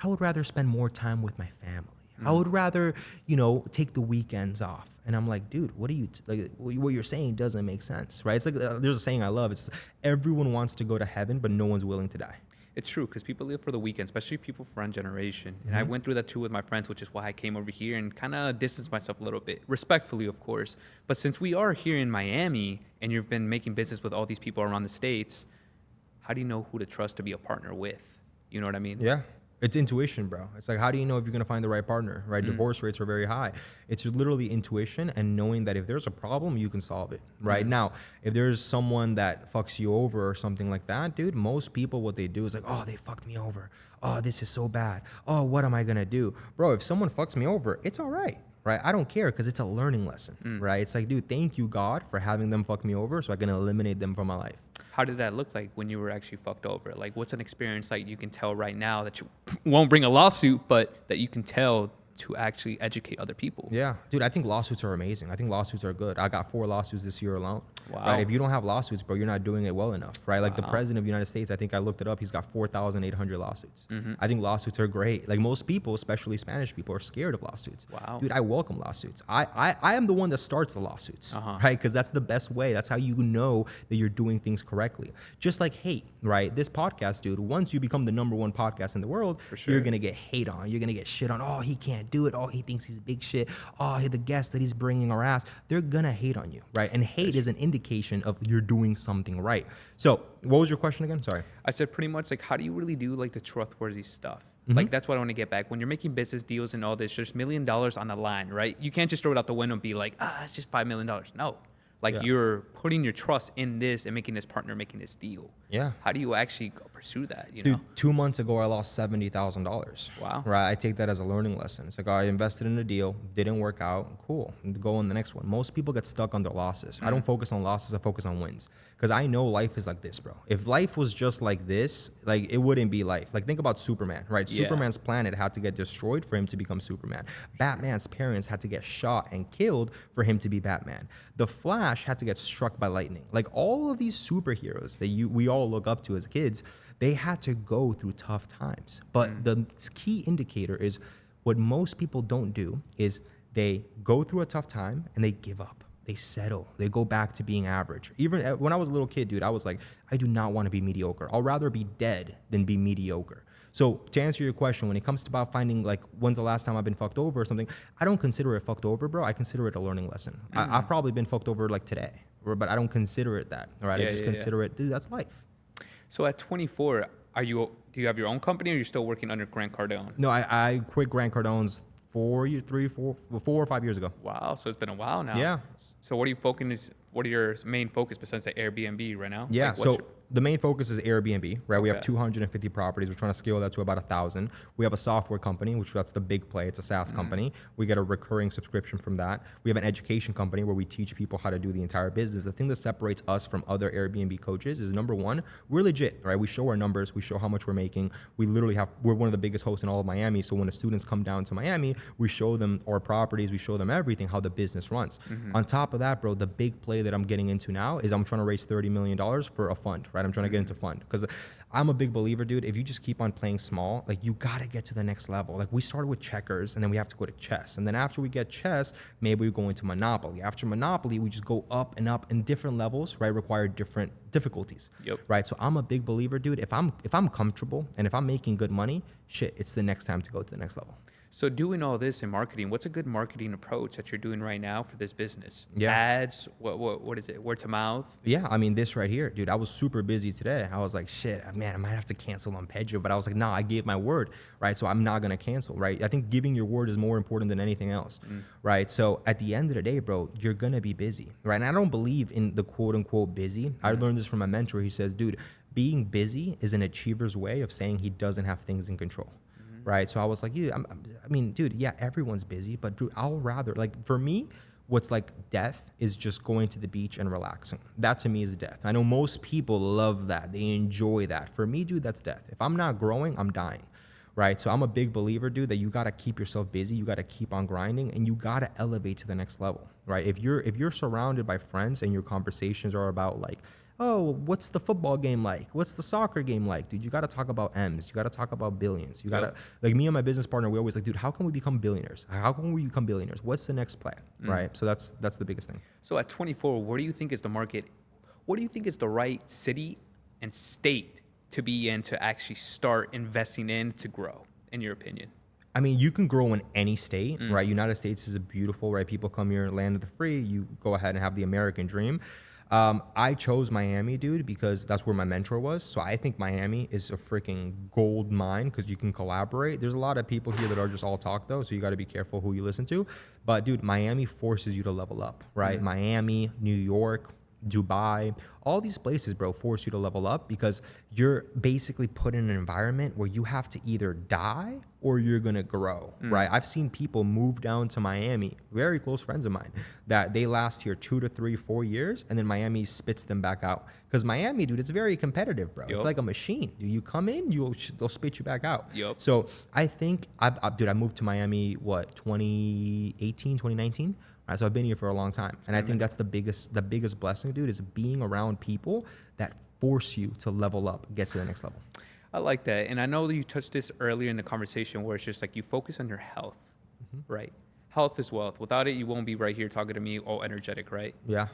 I would rather spend more time with my family. I would rather, you know, take the weekends off. And I'm like, dude, what are you, like, what you're saying doesn't make sense, right? It's like, there's a saying I love. It's everyone wants to go to heaven, but no one's willing to die. It's true, because people live for the weekend, especially people from our generation. And I went through that too with my friends, which is why I came over here and kind of distanced myself a little bit, respectfully, of course. But since we are here in Miami and you've been making business with all these people around the States, how do you know who to trust to be a partner with? You know what I mean? Yeah. It's intuition, bro. It's like, how do you know if you're going to find the right partner, right? Divorce rates are very high. It's literally intuition and knowing that if there's a problem, you can solve it, right? Now, if there's someone that fucks you over or something like that, dude, most people, what they do is like, oh, they fucked me over. Oh, this is so bad. Oh, what am I going to do? Bro, if someone fucks me over, it's all right. Right? I don't care because it's a learning lesson, right? It's like, dude, thank you, God, for having them fuck me over so I can eliminate them from my life. How did that look like when you were actually fucked over? Like, what's an experience like you can tell right now that you won't bring a lawsuit, but that you can tell to actually educate other people? Yeah, dude, I think lawsuits are amazing. I think lawsuits are good. I got 4 lawsuits this year alone. Wow. Right? If you don't have lawsuits, bro, you're not doing it well enough, right? Like the president of the United States, I think I looked it up. He's got 4,800 lawsuits. I think lawsuits are great. Like most people, especially Spanish people, are scared of lawsuits. Wow. Dude, I welcome lawsuits. I am the one that starts the lawsuits, right? Because that's the best way. That's how you know that you're doing things correctly. Just like hate, right? This podcast, dude, once you become the #1 podcast in the world, you're going to get hate on. You're going to get shit on. Oh, he can't do it. Oh, he thinks he's big shit. Oh, the guests that he's bringing are ass. They're going to hate on you, right? And hate is an indication of you're doing something right. So what was your question again? Sorry. I said pretty much like, how do you really do like the trustworthy stuff? Like, that's what I want to get back. When you're making business deals and all this, there's $1 million on the line, right? You can't just throw it out the window and be like, it's just $5 million. No. Like, you're putting your trust in this and making this partner making this deal. Yeah. How do you actually go pursue that, you Dude, know? 2 months ago, I lost $70,000. Wow. Right. I take that as a learning lesson. It's like, I invested in a deal, didn't work out. Cool. Go on the next one. Most people get stuck on their losses. I don't focus on losses. I focus on wins. Because I know life is like this, bro. If life was just like this, like, it wouldn't be life. Like, think about Superman, right? Yeah. Superman's planet had to get destroyed for him to become Superman. Batman's parents had to get shot and killed for him to be Batman. The Flash had to get struck by lightning. Like, all of these superheroes that we all look up to as kids, they had to go through tough times. But the key indicator is what most people don't do is they go through a tough time and they give up. They settle. They go back to being average. Even when I was a little kid, dude, I was like, I do not want to be mediocre. I'll rather be dead than be mediocre. So to answer your question, when it comes to about finding like when's the last time I've been fucked over or something, I don't consider it fucked over, bro. I consider it a learning lesson. I've probably been fucked over like today, but I don't consider it that. All right, I just consider it, dude, that's life. So at 24, do you have your own company or are you still working under Grant Cardone? No, I quit Grant Cardone's 4 or 5 years ago. Wow, so it's been a while now. Yeah. So what are your main focus besides the Airbnb right now? Yeah, Like, so the main focus is Airbnb, right? We have Okay. 250 properties. We're trying to scale that to about 1,000. We have a software company, which that's the big play. It's a SaaS company. We get a recurring subscription from that. We have an education company where we teach people how to do the entire business. The thing that separates us from other Airbnb coaches is number one, we're legit, right? We show our numbers. We show how much we're making. We're one of the biggest hosts in all of Miami. So when the students come down to Miami, we show them our properties. We show them everything, how the business runs. On top of that, bro, the big play that I'm getting into now is I'm trying to raise $30 million for a fund, right? right? I'm trying to get into fund because I'm a big believer, dude. If you just keep on playing small, like you got to get to the next level. Like we started with checkers and then we have to go to chess. And then after we get chess, maybe we go into Monopoly. After Monopoly, we just go up and different levels, right? Require different difficulties, right? So I'm a big believer, dude. If I'm comfortable and if I'm making good money, shit, it's the next time to go to the next level. So doing all this in marketing, what's a good marketing approach that you're doing right now for this business? Yeah. Ads, what is it? Word to mouth? Yeah, I mean, this right here, dude, I was super busy today. I was like, shit, man, I might have to cancel on Pedro. But I was like, nah, I gave my word, right? So I'm not going to cancel, right? I think giving your word is more important than anything else, right? So at the end of the day, bro, you're going to be busy, right? And I don't believe in the quote unquote busy. I learned this from my mentor. He says, dude, being busy is an achiever's way of saying he doesn't have things in control. Right. So I was like, yeah, I mean, dude, yeah, everyone's busy, but dude, I'll rather, like, for me, what's like death is just going to the beach and relaxing. That to me is death. I know most people love that. They enjoy that. For me, dude, that's death. If I'm not growing, I'm dying. Right. So I'm a big believer, dude, that you got to keep yourself busy. You got to keep on grinding and you got to elevate to the next level. Right. If you're surrounded by friends and your conversations are about like, oh, what's the football game like? What's the soccer game like? Dude, you got to talk about M's. You got to talk about billions. You got to, like me and my business partner, we always like, dude, how can we become billionaires? How can we become billionaires? What's the next plan? Right. So that's the biggest thing. So at 24, where do you think is the market? What do you think is the right city and state to be in to actually start investing in to grow, in your opinion? I mean, you can grow in any state, right? United States is beautiful, right? People come here, land of the free. You go ahead and have the American dream. I chose Miami, dude, because that's where my mentor was. So I think Miami is a freaking gold mine because you can collaborate. There's a lot of people here that are just all talk, though, so you got to be careful who you listen to. But, dude, Miami forces you to level up, right? Miami, New York, Dubai, all these places, bro, force you to level up because you're basically put in an environment where you have to either die or you're going to grow, right? I've seen people move down to Miami, very close friends of mine, that they last here 2 to 3, 4 years, and then Miami spits them back out. Because Miami, dude, it's very competitive, bro. It's like a machine. Dude, you come in, they'll spit you back out. So I think, I moved to Miami, 2018, 2019? So I've been here for a long time. And I think that's the biggest blessing, dude, is being around people that force you to level up, get to the next level. I like that. And I know that you touched this earlier in the conversation where it's just like you focus on your health, right? Health is wealth. Without it, you won't be right here talking to me all energetic, right? Yeah.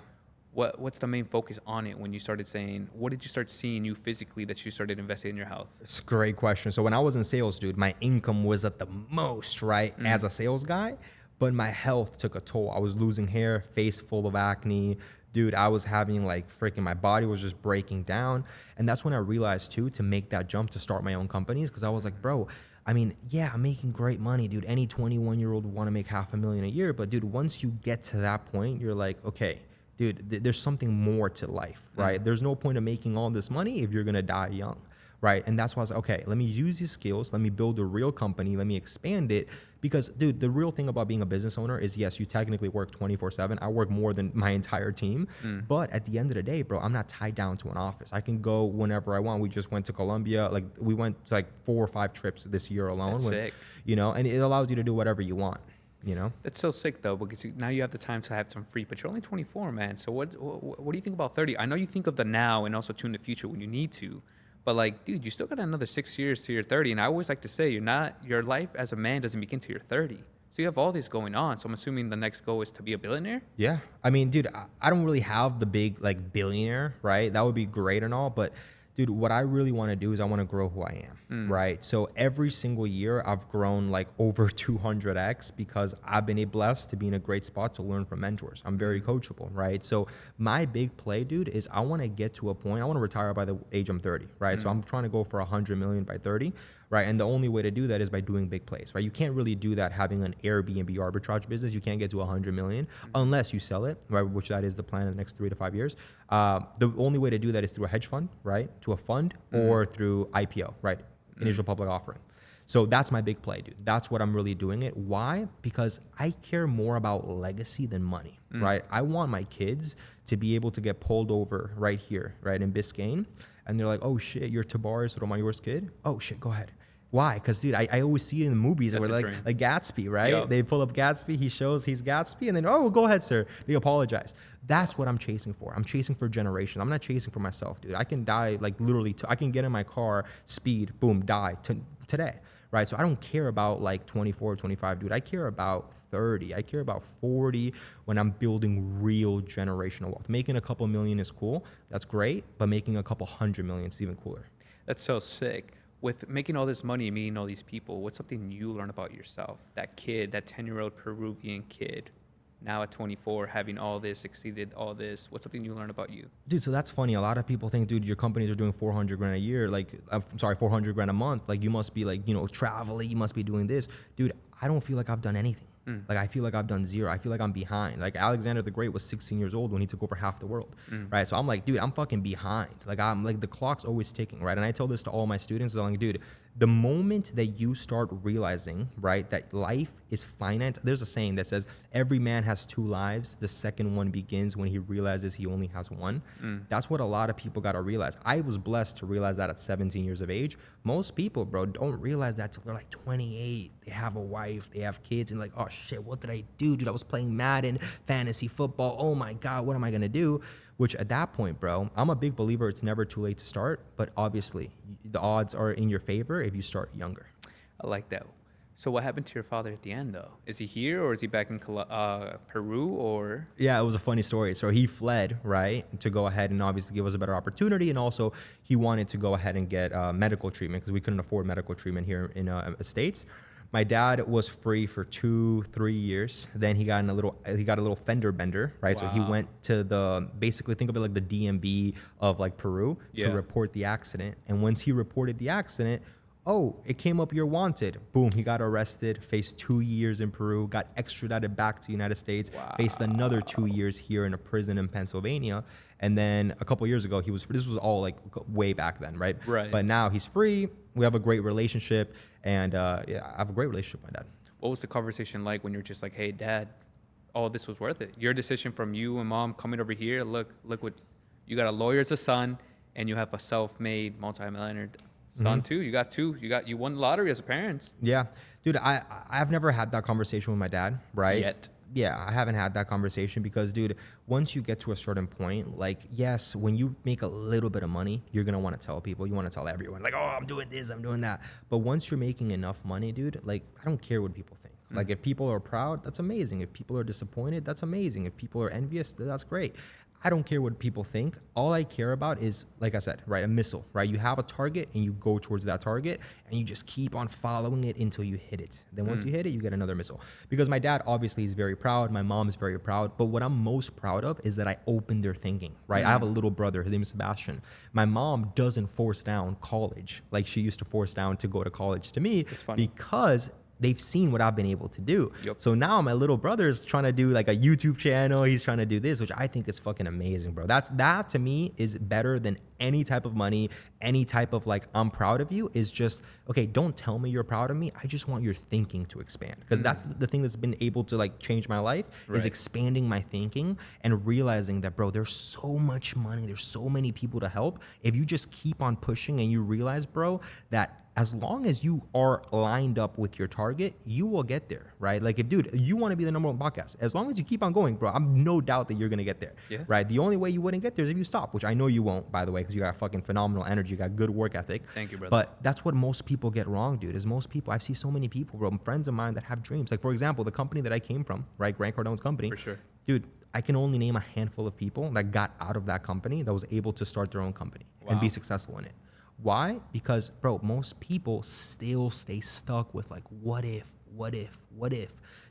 What's the main focus on it when you started saying, what did you start seeing you physically that you started investing in your health? It's a great question. So when I was in sales, dude, my income was at the most, right, as a sales guy. But my health took a toll. I was losing hair, face full of acne. Dude, I was having like freaking, my body was just breaking down. And that's when I realized too, to make that jump to start my own companies. Cause I was like, bro, I mean, yeah, I'm making great money, dude. Any 21-year-old would want to make $500,000 a year. But dude, once you get to that point, you're like, okay, dude, there's something more to life, right? There's no point of making all this money if you're going to die young. Right. And that's why I was like, okay, let me use these skills. Let me build a real company. Let me expand it. Because, dude, the real thing about being a business owner is, yes, you technically work 24/7. I work more than my entire team. But at the end of the day, bro, I'm not tied down to an office. I can go whenever I want. We just went to Colombia. Like, we went to like 4 or 5 trips this year alone. That's sick. You know, and it allows you to do whatever you want. You know, that's so sick though, because now you have the time to have some free. But you're only 24, man. So what do you think about 30? I know you think of the now and also tune the future when you need to. But like, dude, you still got another 6 years to your 30. And I always like to say, your life as a man doesn't begin till you're 30. So you have all this going on. So I'm assuming the next goal is to be a billionaire? Yeah. I mean, dude, I don't really have the big like billionaire, right? That would be great and all. But dude, what I really want to do is I want to grow who I am, right? So every single year I've grown like over 200x because I've been blessed to be in a great spot to learn from mentors. I'm very coachable, right? So my big play, dude, is I want to get to a point, I want to retire by the age I'm 30, right? So I'm trying to go for 100 million by 30, right? And the only way to do that is by doing big plays, right? You can't really do that having an Airbnb arbitrage business. You can't get to 100 million unless you sell it, right? Which that is the plan in the next 3 to 5 years. The only way to do that is through a hedge fund, right? To a fund or through IPO, right? Initial public offering. So that's my big play, dude. That's what I'm really doing it. Why? Because I care more about legacy than money, right? I want my kids to be able to get pulled over right here, right? In Biscayne. And they're like, oh shit, you're Tabare Sotomayor's kid? Oh shit, go ahead. Why? Because, dude, I always see it in the movies That's where a dream. like Gatsby, right? Yup. They pull up Gatsby, he shows he's Gatsby, and then, oh, go ahead, sir. They apologize. That's what I'm chasing for. I'm chasing for generation. I'm not chasing for myself, dude. I can die like literally. I can get in my car, speed, boom, die today, right? So I don't care about like 24, 25, dude. I care about 30. I care about 40 when I'm building real generational wealth. Making a couple million is cool. That's great. But making a couple 100 million is even cooler. That's so sick. With making all this money and meeting all these people, what's something you learn about yourself? That kid, that 10-year-old Peruvian kid, now at 24, having all this, succeeded all this. What's something you learn about you? Dude, so that's funny. A lot of people think, dude, your companies are doing 400 grand a year. Like, I'm sorry, 400 grand a month. Like, you must be like, traveling. You must be doing this. Dude, I don't feel like I've done anything. Like, I feel like I've done zero. I feel like I'm behind. Like, Alexander the Great was 16 years old when he took over half the world, right? So I'm like, dude, I'm fucking behind. Like, I'm like, the clock's always ticking, right? And I tell this to all my students. I'm like, dude, the moment that you start realizing, right, that life is finite, there's a saying that says, every man has two lives. The second one begins when he realizes he only has one. That's what a lot of people got to realize. I was blessed to realize that at 17 years of age. Most people, bro, don't realize that till they're like 28. They have a wife, they have kids, and like, oh shit, what did I do? Dude, I was playing Madden, fantasy football. Oh my God, what am I going to do? Which at that point, bro, I'm a big believer it's never too late to start, but obviously the odds are in your favor if you start younger. I like that. So what happened to your father at the end, though? Is he here, or is he back in Peru, or? Yeah, it was a funny story. So he fled, right, to go ahead and obviously give us a better opportunity. And also he wanted to go ahead and get medical treatment because we couldn't afford medical treatment here in the States. My dad was free for 2-3 years. Then he got a little fender bender, right? So he Wow. went to basically think of it like the DMV of like Peru Yeah. to report the accident. And once he reported the accident, oh, it came up, you're wanted. Boom, he got arrested, faced 2 years in Peru, got extradited back to the United States, faced another 2 years here in a prison in Pennsylvania. And then a couple years ago, this was all like way back then, right? Right. But now he's free. We have a great relationship. And yeah, I have a great relationship with my dad. What was the conversation like when you're just like, hey, Dad, all this was worth it? Your decision from you and Mom coming over here, look what, you got a lawyer as a son, and you have a self-made multimillionaire son too. You won the lottery as a parent. Yeah, dude, I've never had that conversation with my dad, right? Yet. Yeah, I haven't had that conversation because, dude, once you get to a certain point, like, yes, when you make a little bit of money, you're going to want to tell people. You want to tell everyone, like, oh, I'm doing this, I'm doing that. But once you're making enough money, dude, like, I don't care what people think. Like, if people are proud, that's amazing. If people are disappointed, that's amazing. If people are envious, that's great. I don't care what people think. All I care about is, like I said, right, a missile, right? You have a target and you go towards that target and you just keep on following it until you hit it. Then once you hit it, you get another missile. Because my dad obviously is very proud. My mom is very proud. But what I'm most proud of is that I opened their thinking, right? I have a little brother. His name is Sebastian. My mom doesn't force down college like she used to force down to go to college to me because they've seen what I've been able to do. Yep. So now my little brother's trying to do like a YouTube channel. He's trying to do this, which I think is fucking amazing, bro. That to me is better than any type of money, any type of like, I'm proud of you, is just, okay, don't tell me you're proud of me. I just want your thinking to expand. Because that's the thing that's been able to like change my life is expanding my thinking and realizing that, bro, there's so much money. There's so many people to help. If you just keep on pushing and you realize, bro, that as long as you are lined up with your target, you will get there, right? Like if, dude, you want to be the number one podcast, as long as you keep on going, bro, I'm no doubt that you're going to get there, right? The only way you wouldn't get there is if you stop, which I know you won't, by the way, because you got fucking phenomenal energy, you got good work ethic. Thank you, brother. But that's what most people get wrong, dude, is most people, I see so many people, bro, friends of mine that have dreams. Like for example, the company that I came from, right? Grant Cardone's company. For sure. Dude, I can only name a handful of people that got out of that company that was able to start their own company and be successful in it. Why? Because, bro, most people still stay stuck with like, what if?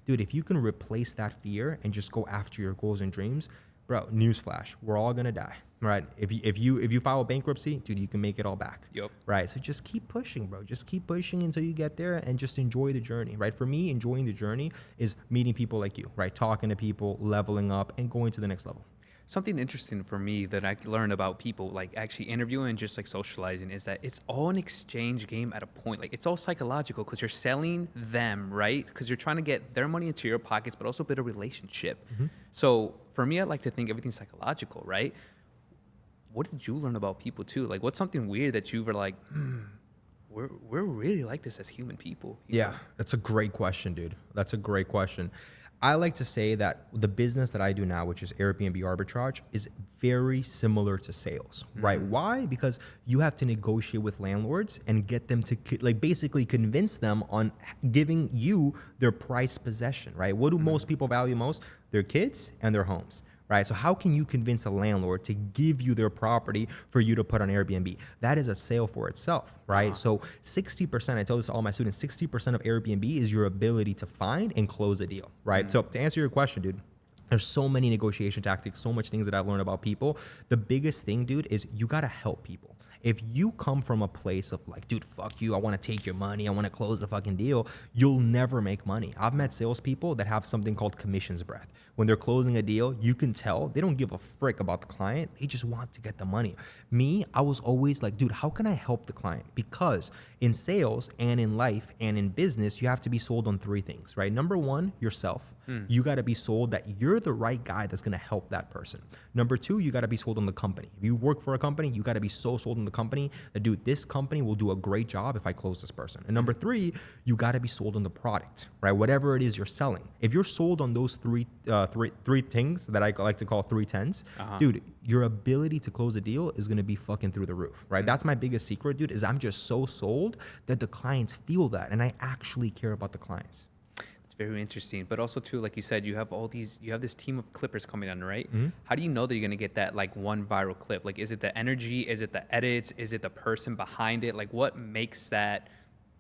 Dude, if you can replace that fear and just go after your goals and dreams, bro, newsflash, we're all gonna die, right? If you file bankruptcy, dude, you can make it all back. Yep. Right? So just keep pushing, bro. Just keep pushing until you get there and just enjoy the journey, right? For me, enjoying the journey is meeting people like you, right? Talking to people, leveling up, and going to the next level. Something interesting for me that I learned about people, like actually interviewing and just like socializing, is that it's all an exchange game at a point. Like it's all psychological because you're selling them, right? Because you're trying to get their money into your pockets, but also build a relationship. So for me, I like to think everything's psychological, right? What did you learn about people too? Like what's something weird that you were like, we're really like this as human people. Yeah, that's a great question, dude. That's a great question. I like to say that the business that I do now, which is Airbnb arbitrage, is very similar to sales, right? Why? Because you have to negotiate with landlords and get them to like basically convince them on giving you their prized possession, right? What do most people value most? Their kids and their homes. Right. So how can you convince a landlord to give you their property for you to put on Airbnb? That is a sale for itself. Right. So 60%, I tell this to all my students, 60% of Airbnb is your ability to find and close a deal. Right. So to answer your question, dude, there's so many negotiation tactics, so much things that I've learned about people. The biggest thing, dude, is you got to help people. If you come from a place of like, dude, fuck you, I want to take your money, I want to close the fucking deal, you'll never make money. I've met salespeople that have something called commission's breath. When they're closing a deal, you can tell they don't give a frick about the client. They just want to get the money. Me, I was always like, dude, how can I help the client? Because in sales and in life and in business, you have to be sold on three things, right? Number one, yourself. You got to be sold that you're the right guy that's going to help that person. Number two, you got to be sold on the company. If you work for a company, you got to be so sold on the company that, dude, this company will do a great job if I close this person. And number three, you got to be sold on the product, right? Whatever it is you're selling. If you're sold on those three things that I like to call 3 10s, dude, your ability to close a deal is going to be fucking through the roof, right? That's my biggest secret, dude, is I'm just so sold that the clients feel that. And I actually care about the clients. Very interesting, but also too, like you said, you have this team of clippers coming on, right? How do you know that you're gonna get that like one viral clip? Like, is it the energy? Is it the edits? Is it the person behind it? Like, what makes that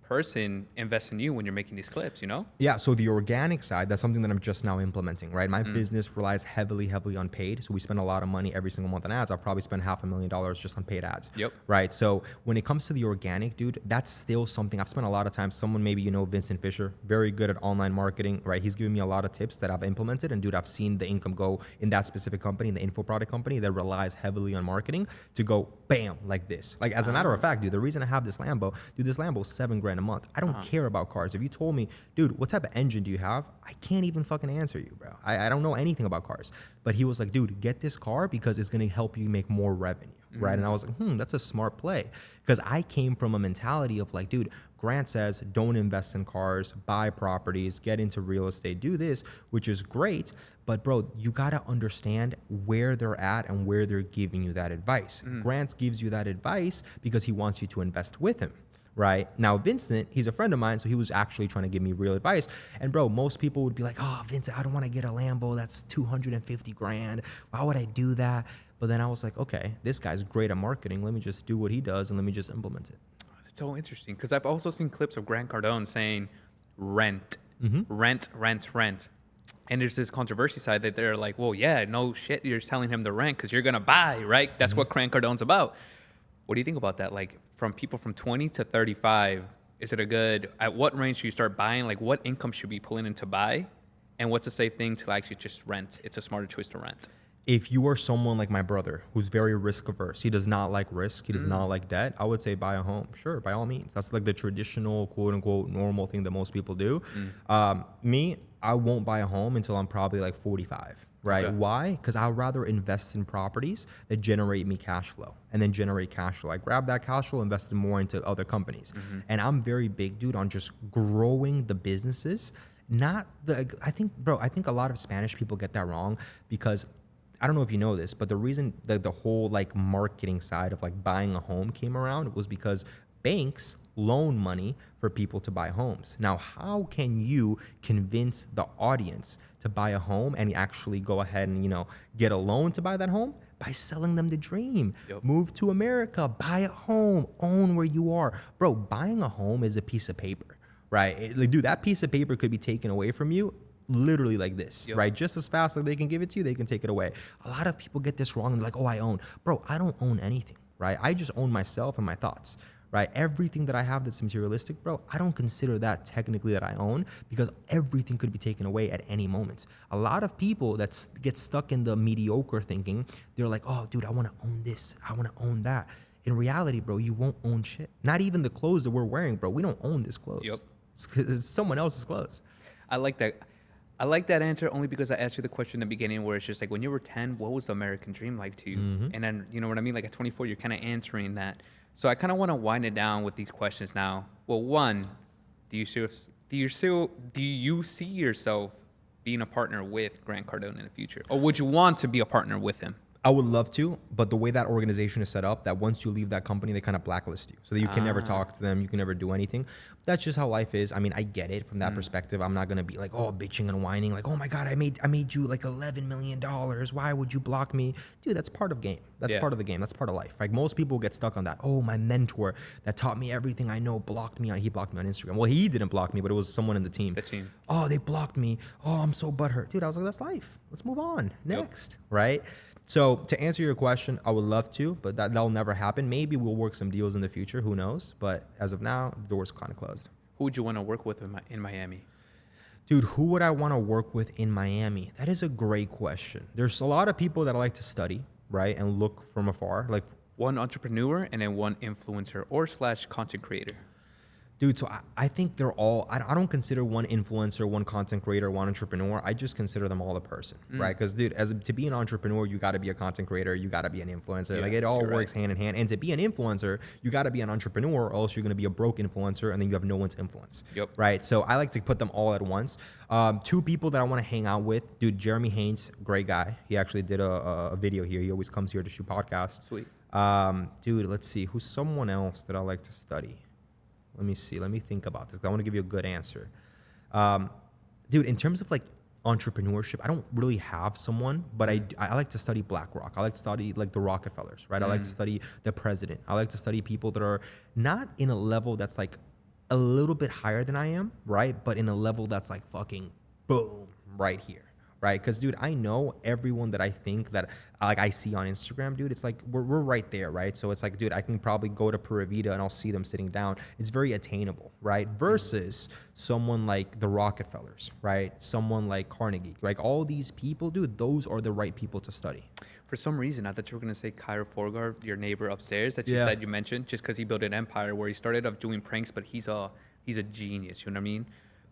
person invest in you when you're making these clips, you know? Yeah, so the organic side, that's something that I'm just now implementing, right? My business relies heavily on paid. So we spend a lot of money every single month on ads. I'll probably spend $500,000 just on paid ads. Yep. Right. So when it comes to the organic, dude, that's still something I've spent a lot of time. Someone maybe, you know, Vincent Fisher, very good at online marketing, right? He's giving me a lot of tips that I've implemented. And dude, I've seen the income go in that specific company, in the info product company that relies heavily on marketing to go bam, like this. Like, as a matter of fact, dude, the reason I have this Lambo, dude, this Lambo is $7,000 a month. I don't care about cars. If you told me, dude, what type of engine do you have? I can't even fucking answer you, bro. I don't know anything about cars. But he was like, dude, get this car because it's going to help you make more revenue, right? And I was like, that's a smart play. Because I came from a mentality of like, dude, Grant says, don't invest in cars, buy properties, get into real estate, do this, which is great. But bro, you got to understand where they're at and where they're giving you that advice. Grant gives you that advice because he wants you to invest with him. Right now, Vincent, he's a friend of mine, so he was actually trying to give me real advice. And bro, most people would be like, "Oh, Vincent, I don't want to get a Lambo. That's $250,000. Why would I do that?" But then I was like, "Okay, this guy's great at marketing. Let me just do what he does, and let me just implement it." It's so interesting because I've also seen clips of Grant Cardone saying, "Rent, rent, rent, rent." And there's this controversy side that they're like, "Well, yeah, no shit, you're telling him to rent because you're gonna buy, right?" That's what Grant Cardone's about. What do you think about that? Like, from people from 20 to 35, is it a good, at what range should you start buying? Like, what income should we pull in to buy? And what's a safe thing to actually just rent? It's a smarter choice to rent. If you are someone like my brother, who's very risk averse, he does not like risk, he does not like debt, I would say buy a home. Sure, by all means. That's like the traditional, quote unquote, normal thing that most people do. Me, I won't buy a home until I'm probably like 45. Right? Okay. Why? Because I'd rather invest in properties that generate me cash flow and then generate cash flow. I grab that cash flow, invest it more into other companies. And I'm very big, dude, on just growing the businesses. I think a lot of Spanish people get that wrong because I don't know if you know this, but the reason that the whole like marketing side of like buying a home came around was because banks loan money for people to buy homes. Now, how can you convince the audience to buy a home and actually go ahead and, you know, get a loan to buy that home? By selling them the dream. Yep. Move to America, buy a home, own where you are. Bro, buying a home is a piece of paper, right? Like, dude, that piece of paper could be taken away from you literally like this, right? Just as fast as they can give it to you, they can take it away. A lot of people get this wrong and they're like, oh, I own. Bro, I don't own anything, right? I just own myself and my thoughts. Right? Everything that I have that's materialistic, bro, I don't consider that technically that I own because everything could be taken away at any moment. A lot of people that get stuck in the mediocre thinking, they're like, oh, dude, I want to own this. I want to own that. In reality, bro, you won't own shit. Not even the clothes that we're wearing, bro. We don't own this clothes. Yep. It's someone else's clothes. I like that. I like that answer only because I asked you the question in the beginning where it's just like, when you were 10, what was the American dream like to you? And then, you know what I mean? Like at 24, you're kind of answering that. So I kind of want to wind it down with these questions now. Well, one, do you see yourself being a partner with Grant Cardone in the future, or would you want to be a partner with him? I would love to, but the way that organization is set up, that once you leave that company, they kind of blacklist you. So that you can never talk to them, you can never do anything. That's just how life is. I mean, I get it from that perspective. I'm not gonna be like, oh, bitching and whining, like, oh my God, I made you like $11 million. Why would you block me? Dude, that's part of game. That's part of the game. That's part of life. Like most people get stuck on that. Oh, my mentor that taught me everything I know blocked me on. He blocked me on Instagram. Well, he didn't block me, but it was someone in the team. Oh, they blocked me. Oh, I'm so butthurt. Dude, I was like, that's life. Let's move on. Next, right? So to answer your question, I would love to, but that'll never happen. Maybe we'll work some deals in the future. Who knows? But as of now, the door's kind of closed. Who would you want to work with in Miami? Dude, who would I want to work with in Miami? That is a great question. There's a lot of people that I like to study, right, and look from afar. Like one entrepreneur and then one influencer or / content creator. Dude, so I think they're all, I don't consider one influencer, one content creator, one entrepreneur. I just consider them all a person, right? Because, dude, to be an entrepreneur, you got to be a content creator. You got to be an influencer. Like, it all works hand in hand. And to be an influencer, you got to be an entrepreneur, or else you're going to be a broke influencer, and then you have no one's influence, right? So I like to put them all at once. Two people that I want to hang out with, dude, Jeremy Haynes, great guy. He actually did a video here. He always comes here to shoot podcasts. Sweet. Dude, let's see. Who's someone else that I like to study? Let me see. Let me think about this. I want to give you a good answer. Dude, in terms of like entrepreneurship, I don't really have someone, but I like to study BlackRock. I like to study like the Rockefellers, right? I like to study the president. I like to study people that are not in a level that's like a little bit higher than I am, right? But in a level that's like fucking boom, right here. Right, because dude, I know everyone that I think that like I see on Instagram, dude. It's like we're right there, right? So it's like, dude, I can probably go to Pura Vida and I'll see them sitting down. It's very attainable, right? Versus someone like the Rockefellers, right? Someone like Carnegie, like all these people, dude. Those are the right people to study. For some reason, I thought you were gonna say Kyra Forgar, your neighbor upstairs that you mentioned, just because he built an empire where he started off doing pranks, but he's a genius. You know what I mean?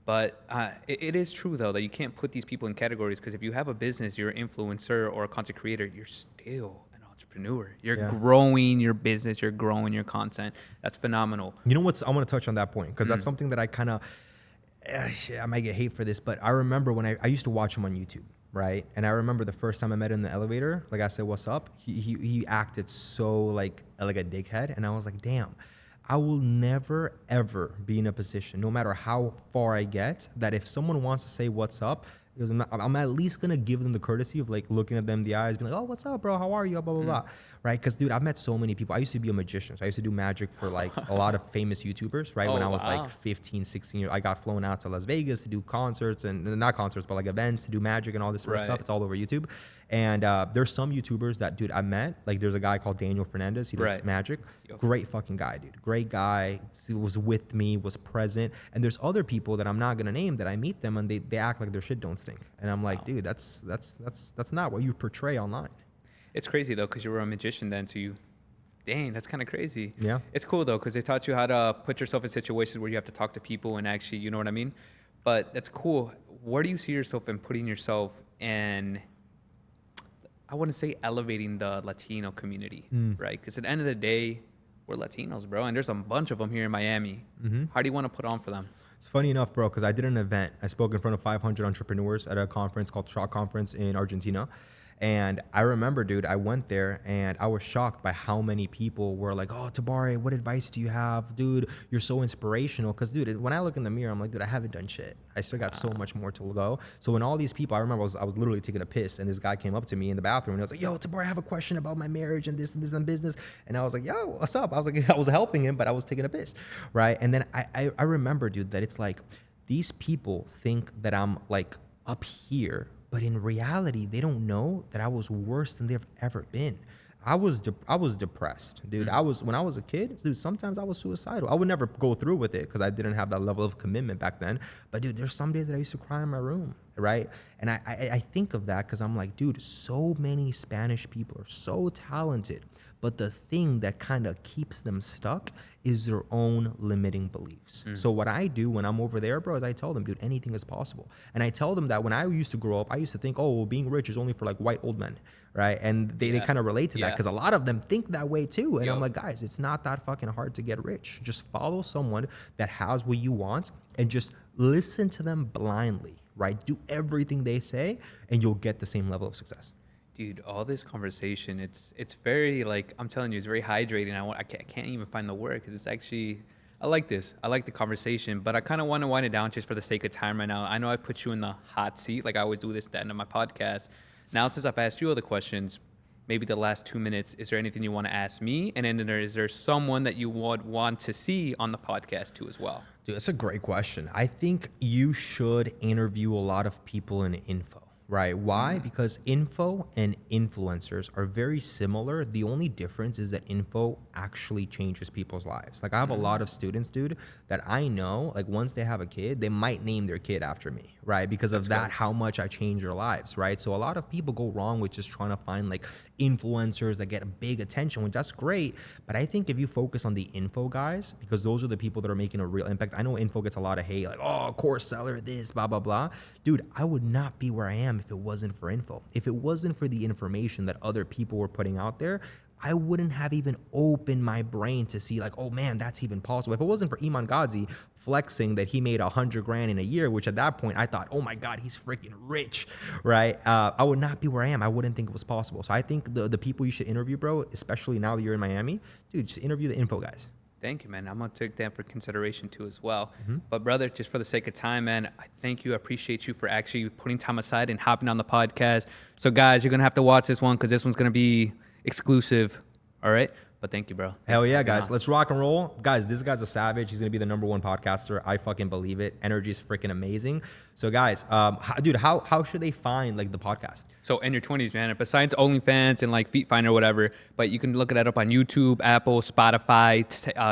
But it is true, though, that you can't put these people in categories, because if you have a business, you're an influencer or a content creator, you're still an entrepreneur. You're growing your business. You're growing your content. That's phenomenal. You know what's, I want to touch on that point, because that's something that I kind of, I might get hate for this, but I remember when I used to watch him on YouTube, right? And I remember the first time I met him in the elevator, like I said, what's up? He acted so like a dickhead. And I was like, damn. I will never, ever be in a position, no matter how far I get, that if someone wants to say what's up, I'm at least going to give them the courtesy of like looking at them in the eyes, being like, oh, what's up, bro? How are you? Blah, blah, blah. Right? Because, dude, I've met so many people. I used to be a magician. So I used to do magic for like a lot of famous YouTubers, right? When I was like 15, 16 years, I got flown out to Las Vegas to do concerts and not concerts, but like events to do magic and all this sort of stuff. It's all over YouTube. And there's some YouTubers that, dude, I met. Like there's a guy called Daniel Fernandez. He does magic. Great fucking guy, dude. Great guy. He was with me, was present. And there's other people that I'm not going to name that I meet them and they act like their shit don't stink. And I'm like, dude, that's not what you portray online. It's crazy, though, because you were a magician then, so dang, that's kind of crazy. Yeah. It's cool, though, because they taught you how to put yourself in situations where you have to talk to people and actually, you know what I mean? But that's cool. Where do you see yourself in putting yourself in, I wouldn't say elevating the Latino community, right? Because at the end of the day, we're Latinos, bro, and there's a bunch of them here in Miami. How do you want to put on for them? It's funny enough, bro, because I did an event. I spoke in front of 500 entrepreneurs at a conference called Shock Conference in Argentina. And I remember, dude, I went there and I was shocked by how many people were like, oh, Tabare, what advice do you have? Dude, you're so inspirational. Because, dude, when I look in the mirror, I'm like, dude, I haven't done shit. I still got so much more to go. So when all these people, I remember I was literally taking a piss and this guy came up to me in the bathroom and I was like, yo, Tabare, I have a question about my marriage and this and business. And I was like, yo, what's up? I was like, I was helping him, but I was taking a piss, right? And then I remember, dude, that it's like these people think that I'm like up here, but in reality, they don't know that I was worse than they've ever been. I was depressed, dude. When I was a kid, dude, sometimes I was suicidal. I would never go through with it because I didn't have that level of commitment back then. But dude, there's some days that I used to cry in my room, right? And I think of that because I'm like, dude, so many Spanish people are so talented, But the thing that kind of keeps them stuck is their own limiting beliefs. So what I do when I'm over there, bro, is I tell them, dude, anything is possible. And I tell them that when I used to grow up, I used to think, oh, well, being rich is only for like white old men, right? And they kind of relate to that because a lot of them think that way too. And I'm like, guys, it's not that fucking hard to get rich. Just follow someone that has what you want and just listen to them blindly, right? Do everything they say and you'll get the same level of success. Dude, all this conversation, it's very, like, I'm telling you, it's very hydrating. I can't even find the word because it's actually, I like this. I like the conversation, but I kind of want to wind it down just for the sake of time right now. I know I put you in the hot seat, like I always do this at the end of my podcast. Now, since I've asked you all the questions, maybe the last 2 minutes, is there anything you want to ask me? And then is there someone that you would want to see on the podcast too as well? Dude, that's a great question. I think you should interview a lot of people in info. Right. Why? Because info and influencers are very similar. The only difference is that info actually changes people's lives. Like I have a lot of students, dude, that I know, like once they have a kid, they might name their kid after me, right? Because of that, how much I change their lives, right? So a lot of people go wrong with just trying to find like influencers that get a big attention, which that's great. But I think if you focus on the info guys, because those are the people that are making a real impact. I know info gets a lot of hate, like, oh, course seller, this, blah, blah, blah. Dude, I would not be where I am if it wasn't for info. If it wasn't for the information that other people were putting out there, I wouldn't have even opened my brain to see like, oh man, that's even possible. If it wasn't for Iman Ghazi flexing that he made 100 grand in a year, which at that point I thought, oh my God, he's freaking rich, right? I would not be where I am. I wouldn't think it was possible. So I think the people you should interview, bro, especially now that you're in Miami, dude, just interview the info guys. Thank you, man. I'm going to take that for consideration too as well. But brother, just for the sake of time, man, I thank you. I appreciate you for actually putting time aside and hopping on the podcast. So guys, you're going to have to watch this one because this one's going to be exclusive. All right. But thank you, bro. Hell yeah, guys. Let's rock and roll. Guys, this guy's a savage. He's going to be the #1 podcaster. I fucking believe it. Energy is freaking amazing. So guys, how should they find like the podcast? So in your 20s, man, besides OnlyFans and like Feet Finder or whatever, but you can look it up on YouTube, Apple, Spotify,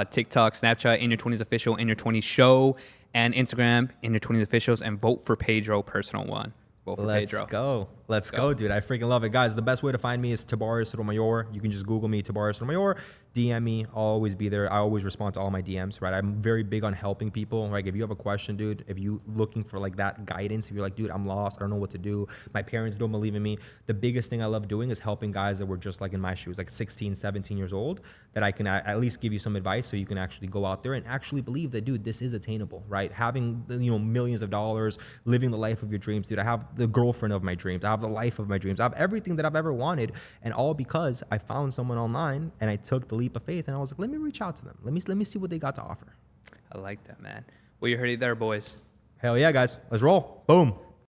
TikTok, Snapchat, In Your 20s Official, In Your 20s Show, and Instagram, In Your 20s Officials, and vote for Pedro, personal one. Vote for Pedro. Let's go, dude. I freaking love it. Guys, the best way to find me is Tabare Sotomayor. You can just Google me, Tabare Sotomayor. DM me. I'll always be there. I always respond to all my DMs, right? I'm very big on helping people. Like, if you have a question, dude, if you looking for like that guidance, if you're like, dude, I'm lost, I don't know what to do, my parents don't believe in me, the biggest thing I love doing is helping guys that were just like in my shoes, like 16, 17 years old, that I can at least give you some advice so you can actually go out there and actually believe that, dude, this is attainable, right? Having, millions of dollars, living the life of your dreams, dude. I have the girlfriend of my dreams. I have the life of my dreams. I have everything that I've ever wanted, and all because I found someone online and I took the leap of faith and I was like, let me reach out to them. Let me see what they got to offer. I like that, man. Well, you heard it there, boys. Hell yeah, guys. Let's roll. Boom.